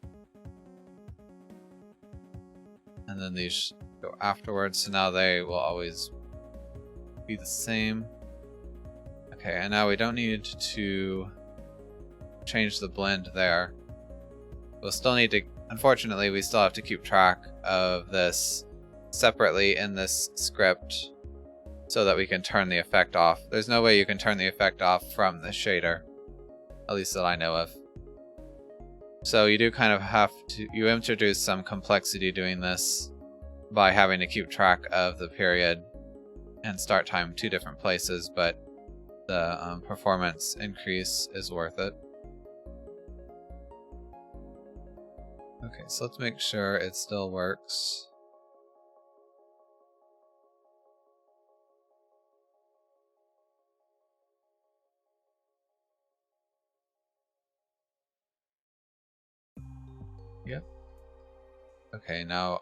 And then these go afterwards, so now they will always be the same. Okay, and now we don't need to change the blend there. We'll still need to, unfortunately, we still have to keep track of this separately in this script so that we can turn the effect off. There's no way you can turn the effect off from the shader, at least that I know of. So you do kind of have to, you introduce some complexity doing this by having to keep track of the period and start time two different places, but the performance increase is worth it. Okay, so let's make sure it still works. Yep. Okay, now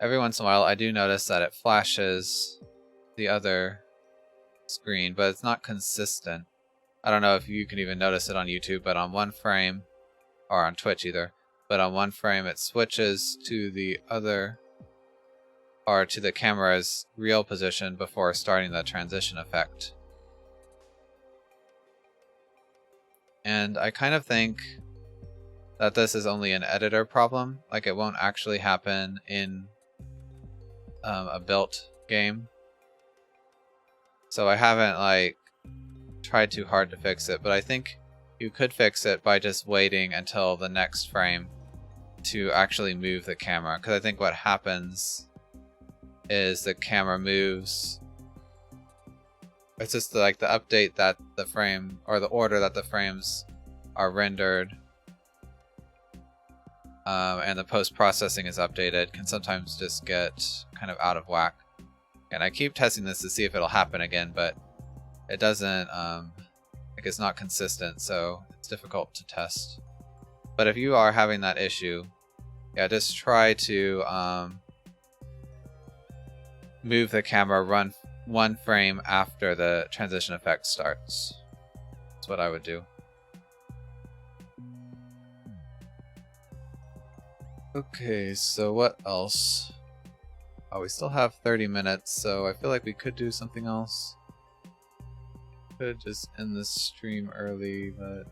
every once in a while I do notice that it flashes the other screen, but it's not consistent. I don't know if you can even notice it on YouTube, but on one frame, or on Twitch either, but on one frame it switches to the other, or to the camera's real position before starting the transition effect. And I kind of think that this is only an editor problem, like it won't actually happen in a built game. So I haven't like tried too hard to fix it, but I think you could fix it by just waiting until the next frame to actually move the camera, because I think what happens is the camera moves. It's just like the update that the frame, or the order that the frames are rendered, and the post-processing is updated, can sometimes just get kind of out of whack. And I keep testing this to see if it'll happen again, but it doesn't, like it's not consistent, so it's difficult to test. But if you are having that issue, yeah, just try to move the camera, run one frame after the transition effect starts. That's what I would do. Okay, so what else? Oh, we still have 30 minutes, so I feel like we could do something else. Could just end this stream early, but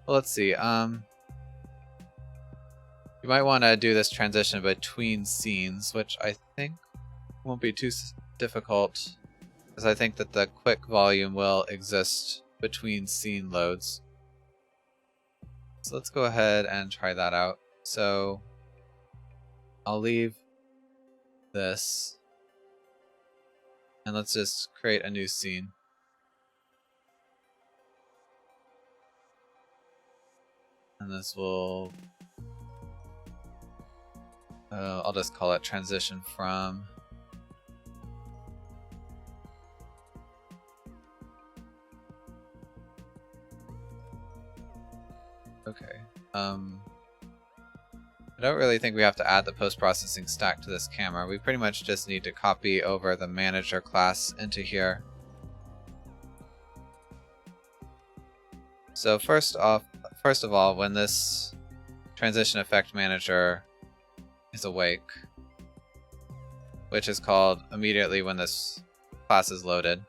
well, let's see. You might want to do this transition between scenes, which I think won't be too difficult, because I think that the quick volume will exist between scene loads. So let's go ahead and try that out. So I'll leave this, and let's just create a new scene. And this will, I'll just call it transition from. Okay. I don't really think we have to add the post-processing stack to this camera. We pretty much just need to copy over the manager class into here. So first of all, when this transition effect manager is awake, which is called immediately when this class is loaded,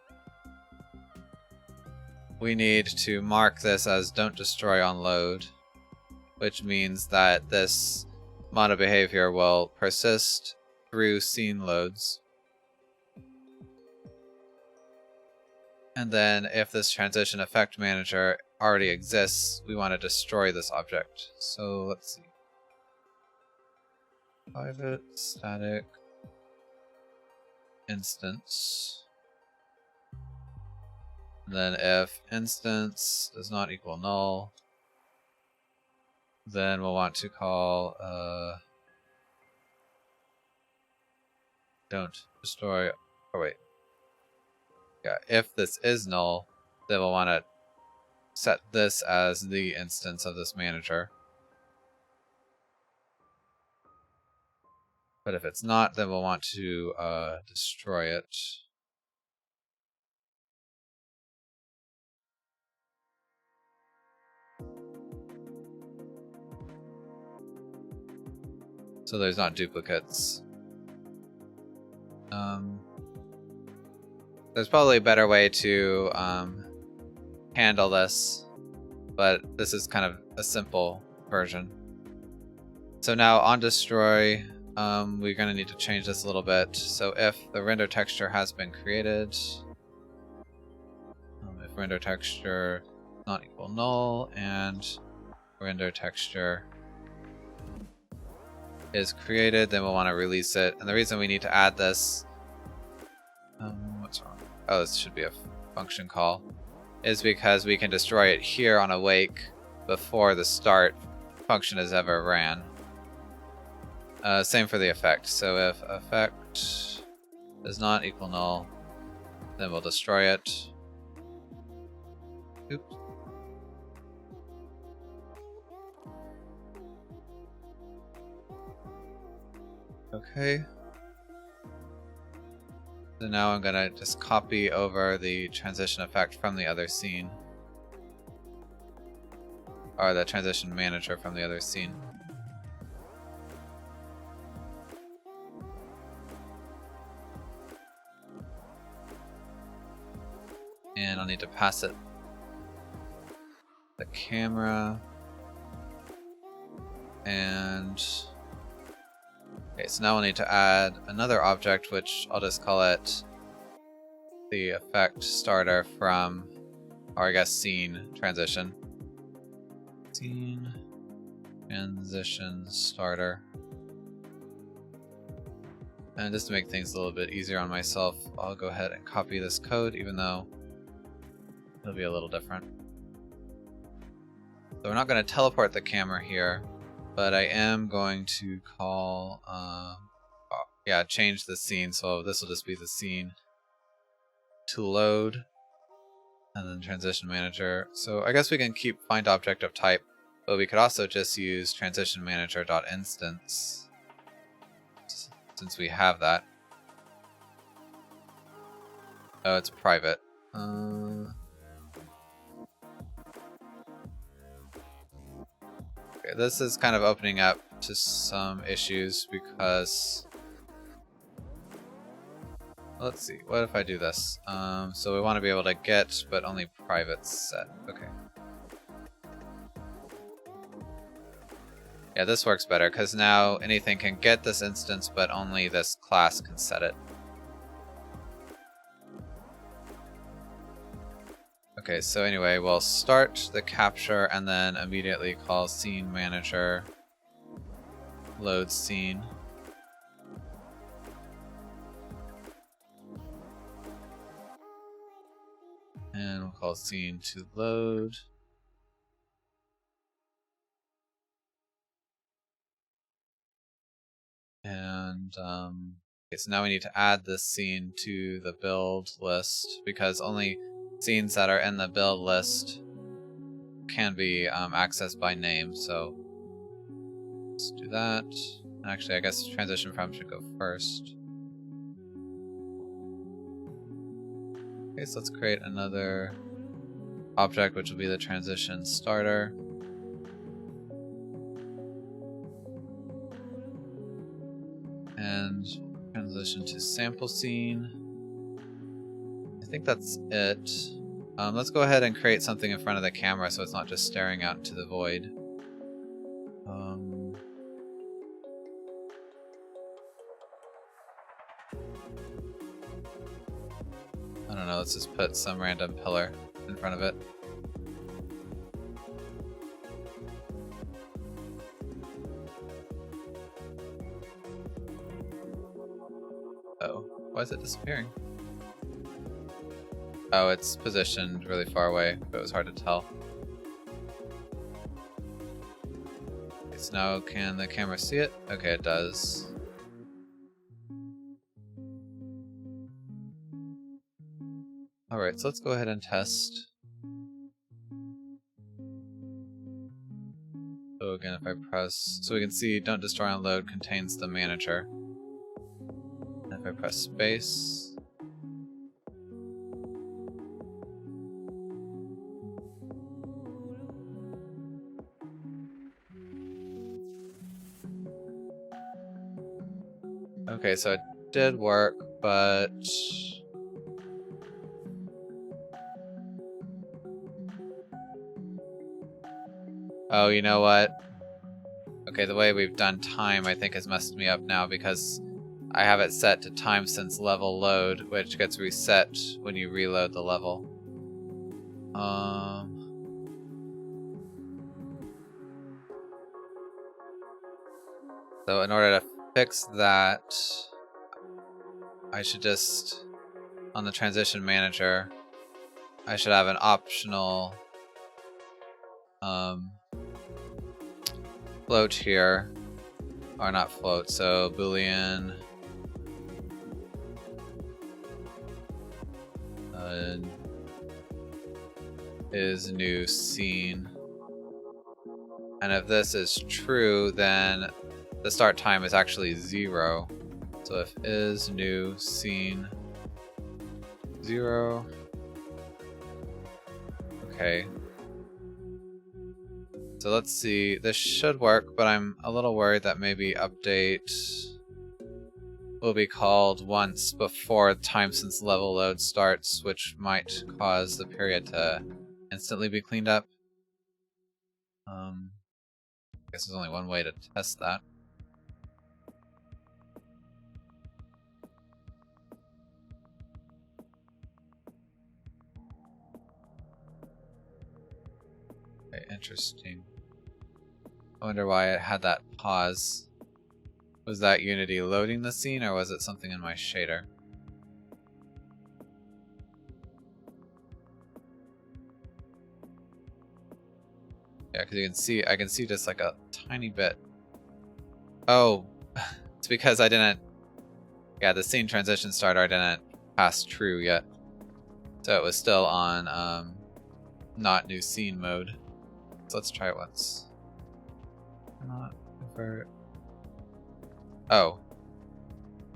we need to mark this as don't destroy on load, which means that this mono behavior will persist through scene loads. And then if this transition effect manager already exists, we want to destroy this object. So let's see. Private static instance. And then if instance does not equal null, then we'll want to call don't destroy, oh wait. Yeah, if this is null, then we'll want to set this as the instance of this manager. But if it's not, then we'll want to destroy it. So there's not duplicates. There's probably a better way to handle this, but this is kind of a simple version. So now on destroy, we're going to need to change this a little bit. So if the render texture has been created, if render texture not equal null and render texture is created, then we'll want to release it. And the reason we need to add this, what's wrong? Oh, this should be a function call, is because we can destroy it here on awake before the start function is ever ran. Same for the effect. So if effect does not equal null, then we'll destroy it. Oops. Okay. So now I'm gonna just copy over the transition effect from the other scene. Or the transition manager from the other scene. And I'll need to pass it the camera. And okay, so now we'll need to add another object, which I'll just call it the effect starter from, or I guess scene transition. Scene transition starter. And just to make things a little bit easier on myself, I'll go ahead and copy this code, even though it'll be a little different. So we're not going to teleport the camera here, but I am going to call, change the scene. So this will just be the scene to load, and then transition manager. So I guess we can keep find object of type, but we could also just use transition manager.instance since we have that. Oh, it's private. Okay, this is kind of opening up to some issues because, let's see, what if I do this? So we want to be able to get, but only private set. Okay. Yeah, this works better because now anything can get this instance, but only this class can set it. Okay, so anyway, we'll start the capture and then immediately call scene manager load scene. And we'll call scene to load. And okay, so now we need to add this scene to the build list because only scenes that are in the build list can be accessed by name. So let's do that. Actually, I guess transition from should go first. Okay, so let's create another object, which will be the transition starter. And transition to sample scene. I think that's it. Let's go ahead and create something in front of the camera so it's not just staring out into the void. I don't know, let's just put some random pillar in front of it. Oh, why is it disappearing? Oh, it's positioned really far away, but it was hard to tell. Okay, so now can the camera see it? Okay, it does. Alright, so let's go ahead and test. So again, if I press, so we can see don't destroy on load contains the manager. And if I press space, okay, so it did work, but oh, you know what? Okay, the way we've done time I think has messed me up now because I have it set to time since level load, which gets reset when you reload the level. So in order to fix that, I should just, on the transition manager, I should have an optional float here, or not float, so boolean is new scene, and if this is true, then the start time is actually 0. So if is new scene 0, okay. So let's see, this should work, but I'm a little worried that maybe update will be called once before time since level load starts, which might cause the period to instantly be cleaned up. I guess there's only one way to test that. Okay, interesting. I wonder why it had that pause. Was that Unity loading the scene, or was it something in my shader? Yeah, because you can see, I can see just like a tiny bit. Oh, it's because I didn't, yeah, the scene transition starter I didn't pass true yet. So it was still on not new scene mode. So let's try it once. Not convert. Oh.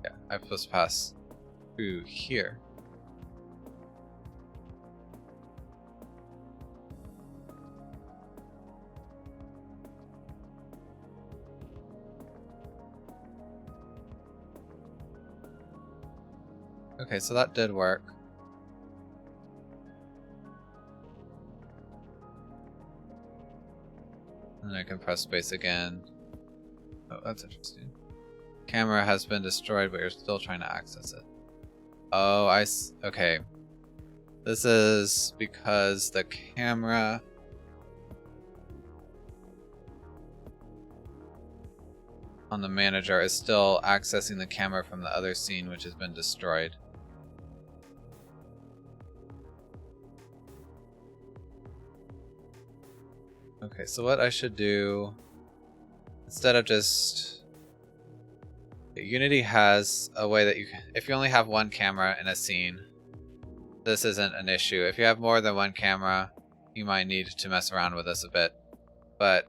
Yeah, I'm supposed to pass through here. Okay, so that did work. And I can press space again. Oh, that's interesting. Camera has been destroyed, but you're still trying to access it. Oh, okay. This is because the camera on the manager is still accessing the camera from the other scene, which has been destroyed. Okay, so what I should do, instead of just... Unity has a way that you can, if you only have one camera in a scene, this isn't an issue. If you have more than one camera, you might need to mess around with this a bit. But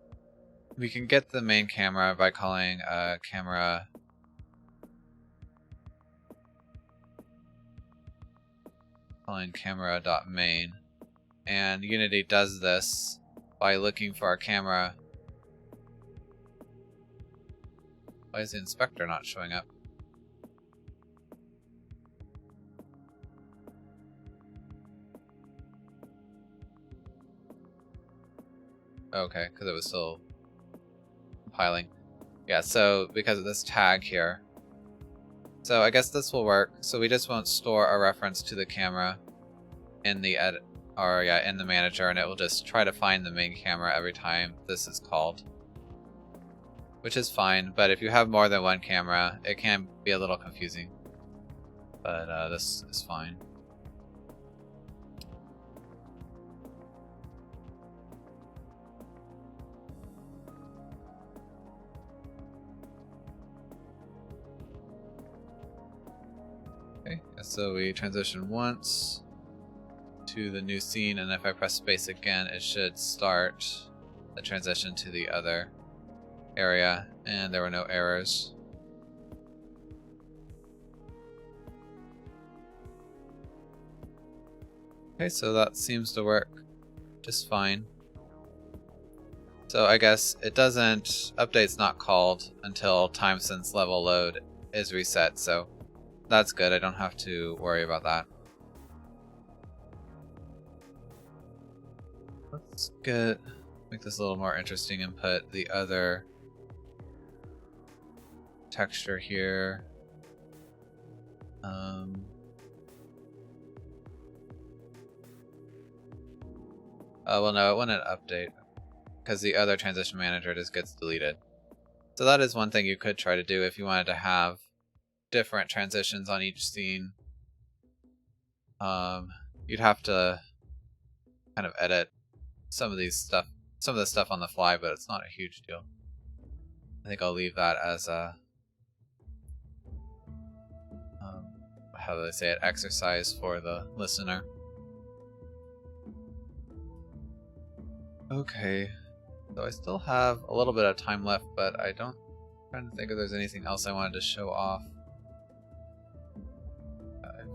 we can get the main camera by calling camera camera.main, and Unity does this by looking for our camera. Why is the inspector not showing up? Okay, because it was still compiling. Yeah, so because of this tag here. So I guess this will work. So we just won't store a reference to the camera in the edit, or yeah, in the manager, and it will just try to find the main camera every time this is called. Which is fine, but if you have more than one camera, it can be a little confusing. But this is fine. Okay, so we transition once to the new scene, and if I press space again, it should start the transition to the other area, and there were no errors. Okay, so that seems to work just fine. So I guess it doesn't, update's not called until time since level load is reset, so that's good. I don't have to worry about that. Let's make this a little more interesting and put the other texture here. Well, no, it wouldn't update because the other transition manager just gets deleted. So that is one thing you could try to do if you wanted to have different transitions on each scene. You'd have to kind of edit some of the stuff on the fly, but it's not a huge deal. I think I'll leave that as a how do they say it, exercise for the listener. Okay, so I still have a little bit of time left, but I'm trying to think if there's anything else I wanted to show off. I've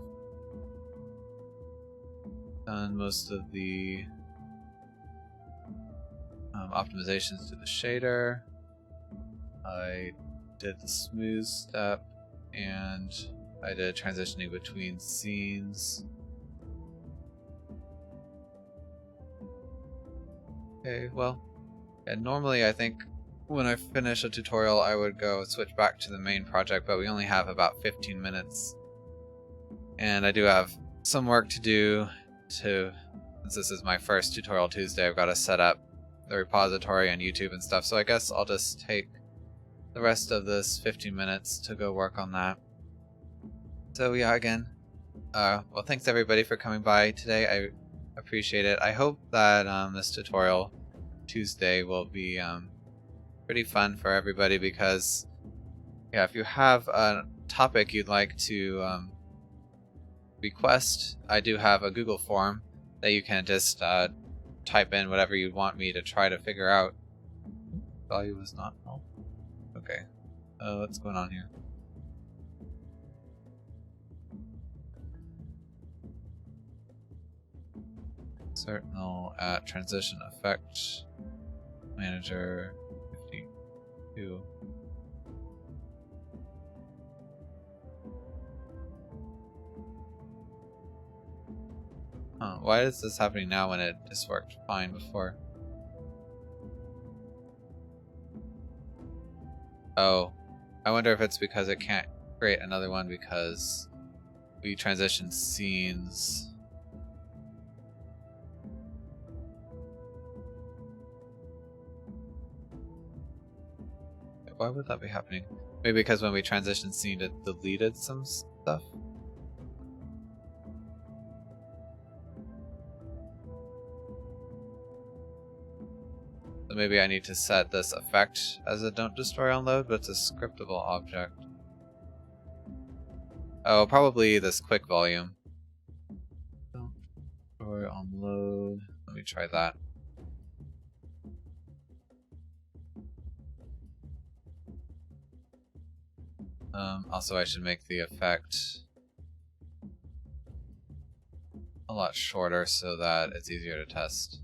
done most of the optimizations to the shader. I did the smooth step, and I did transitioning between scenes. Okay, well, and normally I think when I finish a tutorial I would go switch back to the main project, but we only have about 15 minutes. And I do have some work to do since this is my first tutorial Tuesday, I've got to set up the repository and YouTube and stuff, so I guess I'll just take the rest of this 15 minutes to go work on that. So yeah, again, well, thanks everybody for coming by today. I appreciate it. I hope that this tutorial Tuesday will be pretty fun for everybody, because yeah, if you have a topic you'd like to request, I do have a Google form that you can just type in whatever you want me to try to figure out. Value was not null. Okay, what's going on here? Insert null at transition effect manager 52. Huh, why is this happening now when it just worked fine before? Oh, I wonder if it's because it can't create another one because we transition scenes. Why would that be happening? Maybe because when we transition scene it deleted some stuff? So maybe I need to set this effect as a don't destroy on load, but it's a scriptable object. Oh, probably this quick volume. Don't destroy on load. Let me try that. Also, I should make the effect a lot shorter so that it's easier to test.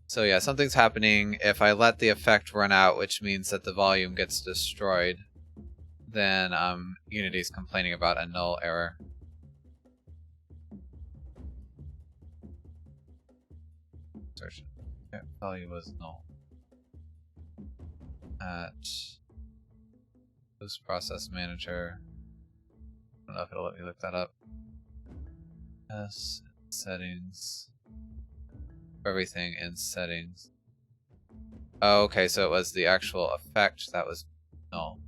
So yeah, something's happening. If I let the effect run out, which means that the volume gets destroyed, then Unity's complaining about a null error. Search. Yeah, value was null. At Post Process Manager. I don't know if it'll let me look that up. Yes, settings. Everything in settings. Oh, okay, so it was the actual effect that was null.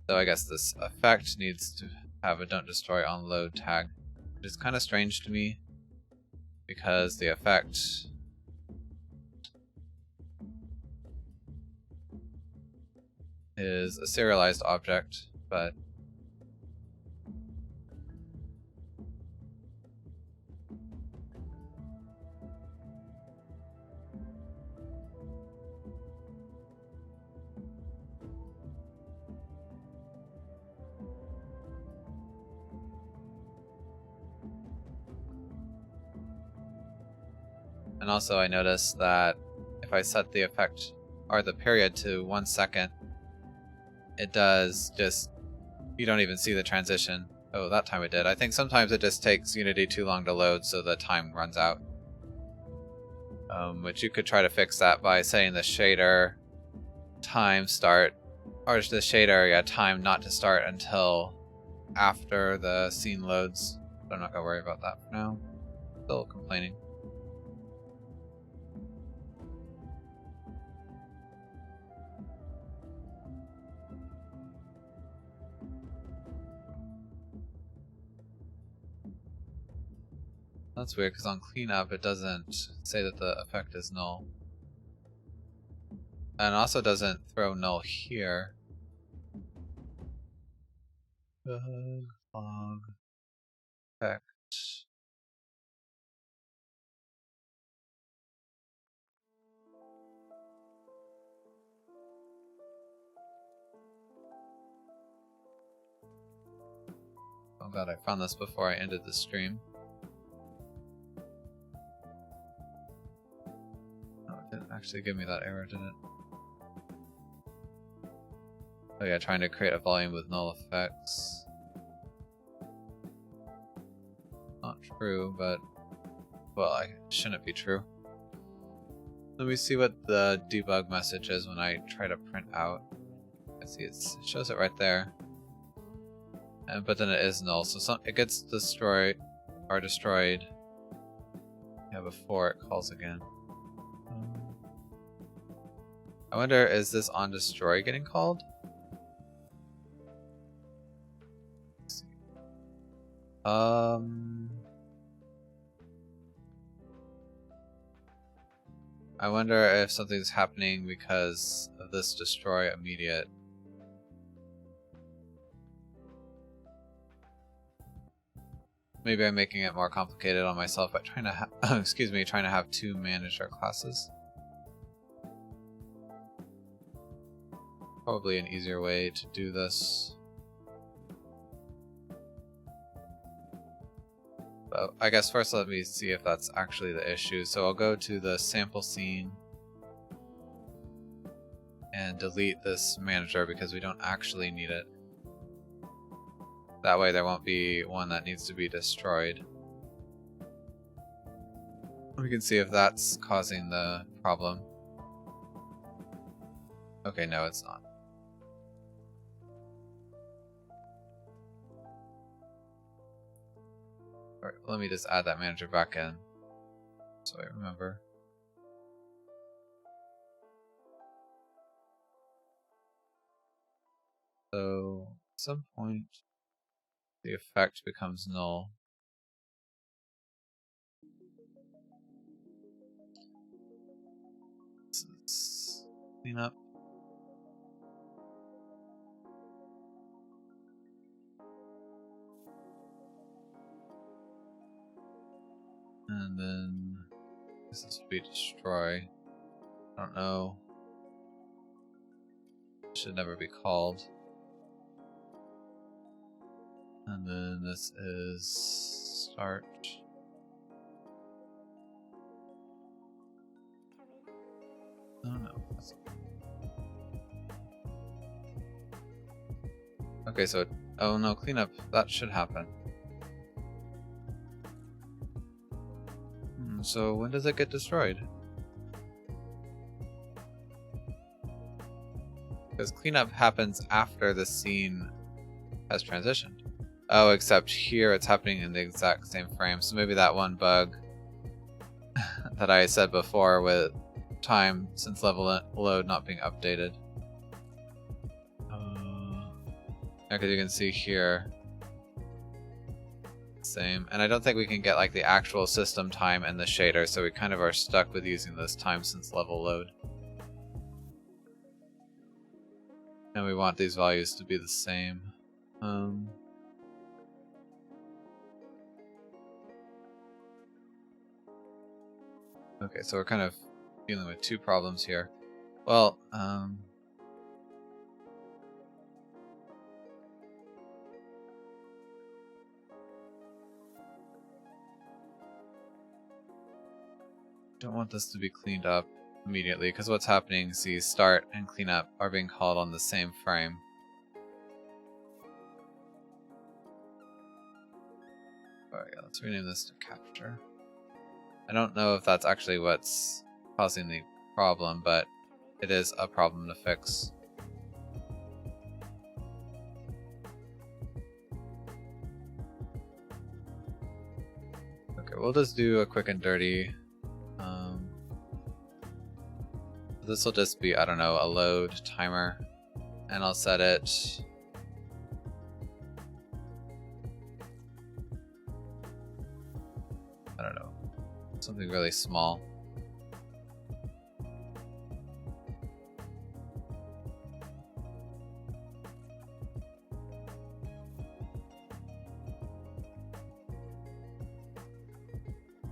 So I guess this effect needs to have a don't destroy on load tag, which is kind of strange to me because the effect is a serialized object, but and also I noticed that if I set the effect or the period to 1 second, it does just, you don't even see the transition. Oh, that time it did. I think sometimes it just takes Unity too long to load so the time runs out. Which you could try to fix that by setting the shader time start, or the shader time not to start until after the scene loads. But I'm not gonna worry about that for now. Still complaining. That's weird because on cleanup it doesn't say that the effect is null. And also doesn't throw null here. Log effect. Oh god, I found this before I ended the stream. Oh, it didn't actually give me that error, did it? Oh yeah, trying to create a volume with null effects. Not true, but well, it shouldn't be true. Let me see what the debug message is when I try to print out. I see it shows it right there. But then it is null, so it gets destroyed or destroyed. Yeah, before it calls again. I wonder, is this on destroy getting called? Let's see. I wonder if something's happening because of this destroy immediate. Maybe I'm making it more complicated on myself by trying to trying to have two manager classes. Probably an easier way to do this. But I guess first let me see if that's actually the issue. So I'll go to the sample scene and delete this manager because we don't actually need it. That way there won't be one that needs to be destroyed. We can see if that's causing the problem. Okay, no, it's not. Alright, let me just add that manager back in so I remember. So, at some point, the effect becomes null. Let's clean up. And then this would be destroy. I don't know. It should never be called. And then this is start. I don't know. Okay, so oh no, cleanup. That should happen. So when does it get destroyed? Because cleanup happens after the scene has transitioned. Oh, except here it's happening in the exact same frame. So maybe that one bug that I said before with time since level load not being updated. Because you can see here, same. And I don't think we can get like the actual system time in the shader, so we kind of are stuck with using this time since level load. And we want these values to be the same. Okay, so we're kind of dealing with two problems here. Well, don't want this to be cleaned up immediately, because what's happening, see, start and cleanup are being called on the same frame. Alright, yeah, let's rename this to capture. I don't know if that's actually what's causing the problem, but it is a problem to fix. Okay, we'll just do a quick and dirty. This will just be, I don't know, a load timer, and I'll set it I don't know, something really small.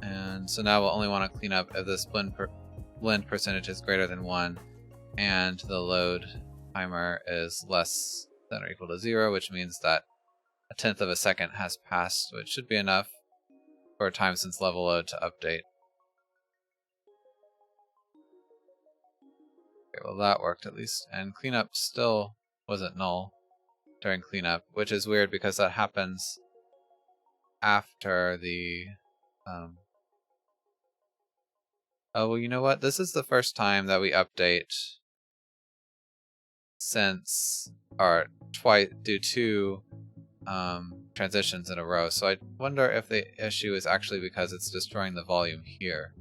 And so now we'll only want to clean up if this blend percentage is greater than 1 and the load timer is less than or equal to 0, which means that 1/10 of a second has passed, which should be enough for time since level load to update. Okay, well that worked at least, and cleanup still wasn't null during cleanup, which is weird because that happens after the oh, well, you know what? This is the first time that we update since, or twice, do 2 transitions in a row. So I wonder if the issue is actually because it's destroying the volume here.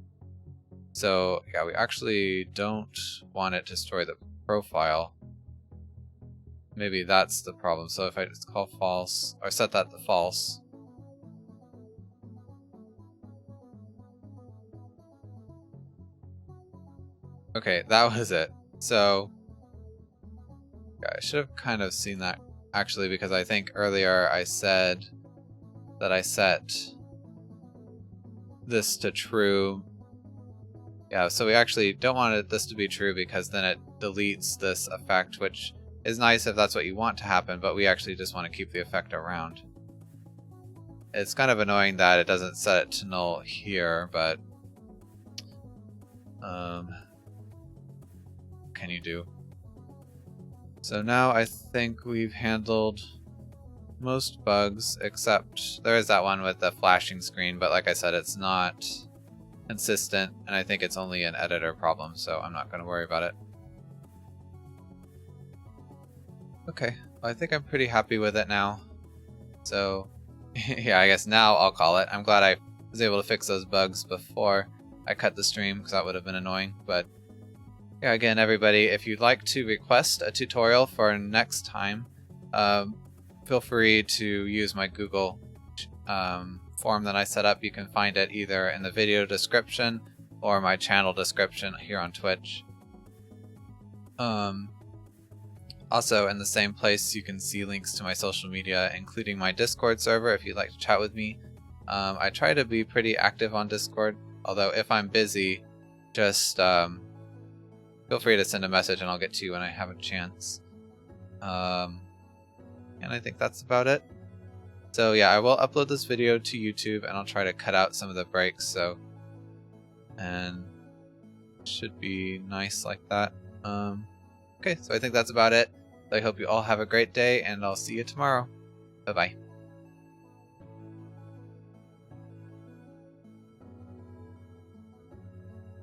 So yeah, we actually don't want it to destroy the profile. Maybe that's the problem. So if I just call false, or set that to false, okay, that was it. So yeah, I should have kind of seen that actually, because I think earlier I said that I set this to true. Yeah, so we actually don't want this to be true because then it deletes this effect, which is nice if that's what you want to happen, but we actually just want to keep the effect around. It's kind of annoying that it doesn't set it to null here, but what can you do? So now I think we've handled most bugs, except there is that one with the flashing screen, but like I said, it's not consistent, and I think it's only an editor problem, so I'm not going to worry about it. Okay, well, I think I'm pretty happy with it now. So, yeah, I guess now I'll call it. I'm glad I was able to fix those bugs before I cut the stream, because that would have been annoying. But yeah, again, everybody, if you'd like to request a tutorial for next time, feel free to use my Google form that I set up. You can find it either in the video description or my channel description here on Twitch. Also, in the same place, you can see links to my social media, including my Discord server if you'd like to chat with me. I try to be pretty active on Discord, although if I'm busy, just feel free to send a message and I'll get to you when I have a chance. And I think that's about it. So yeah, I will upload this video to YouTube and I'll try to cut out some of the breaks, and it should be nice like that. Okay, so I think that's about it. I hope you all have a great day and I'll see you tomorrow. Bye bye.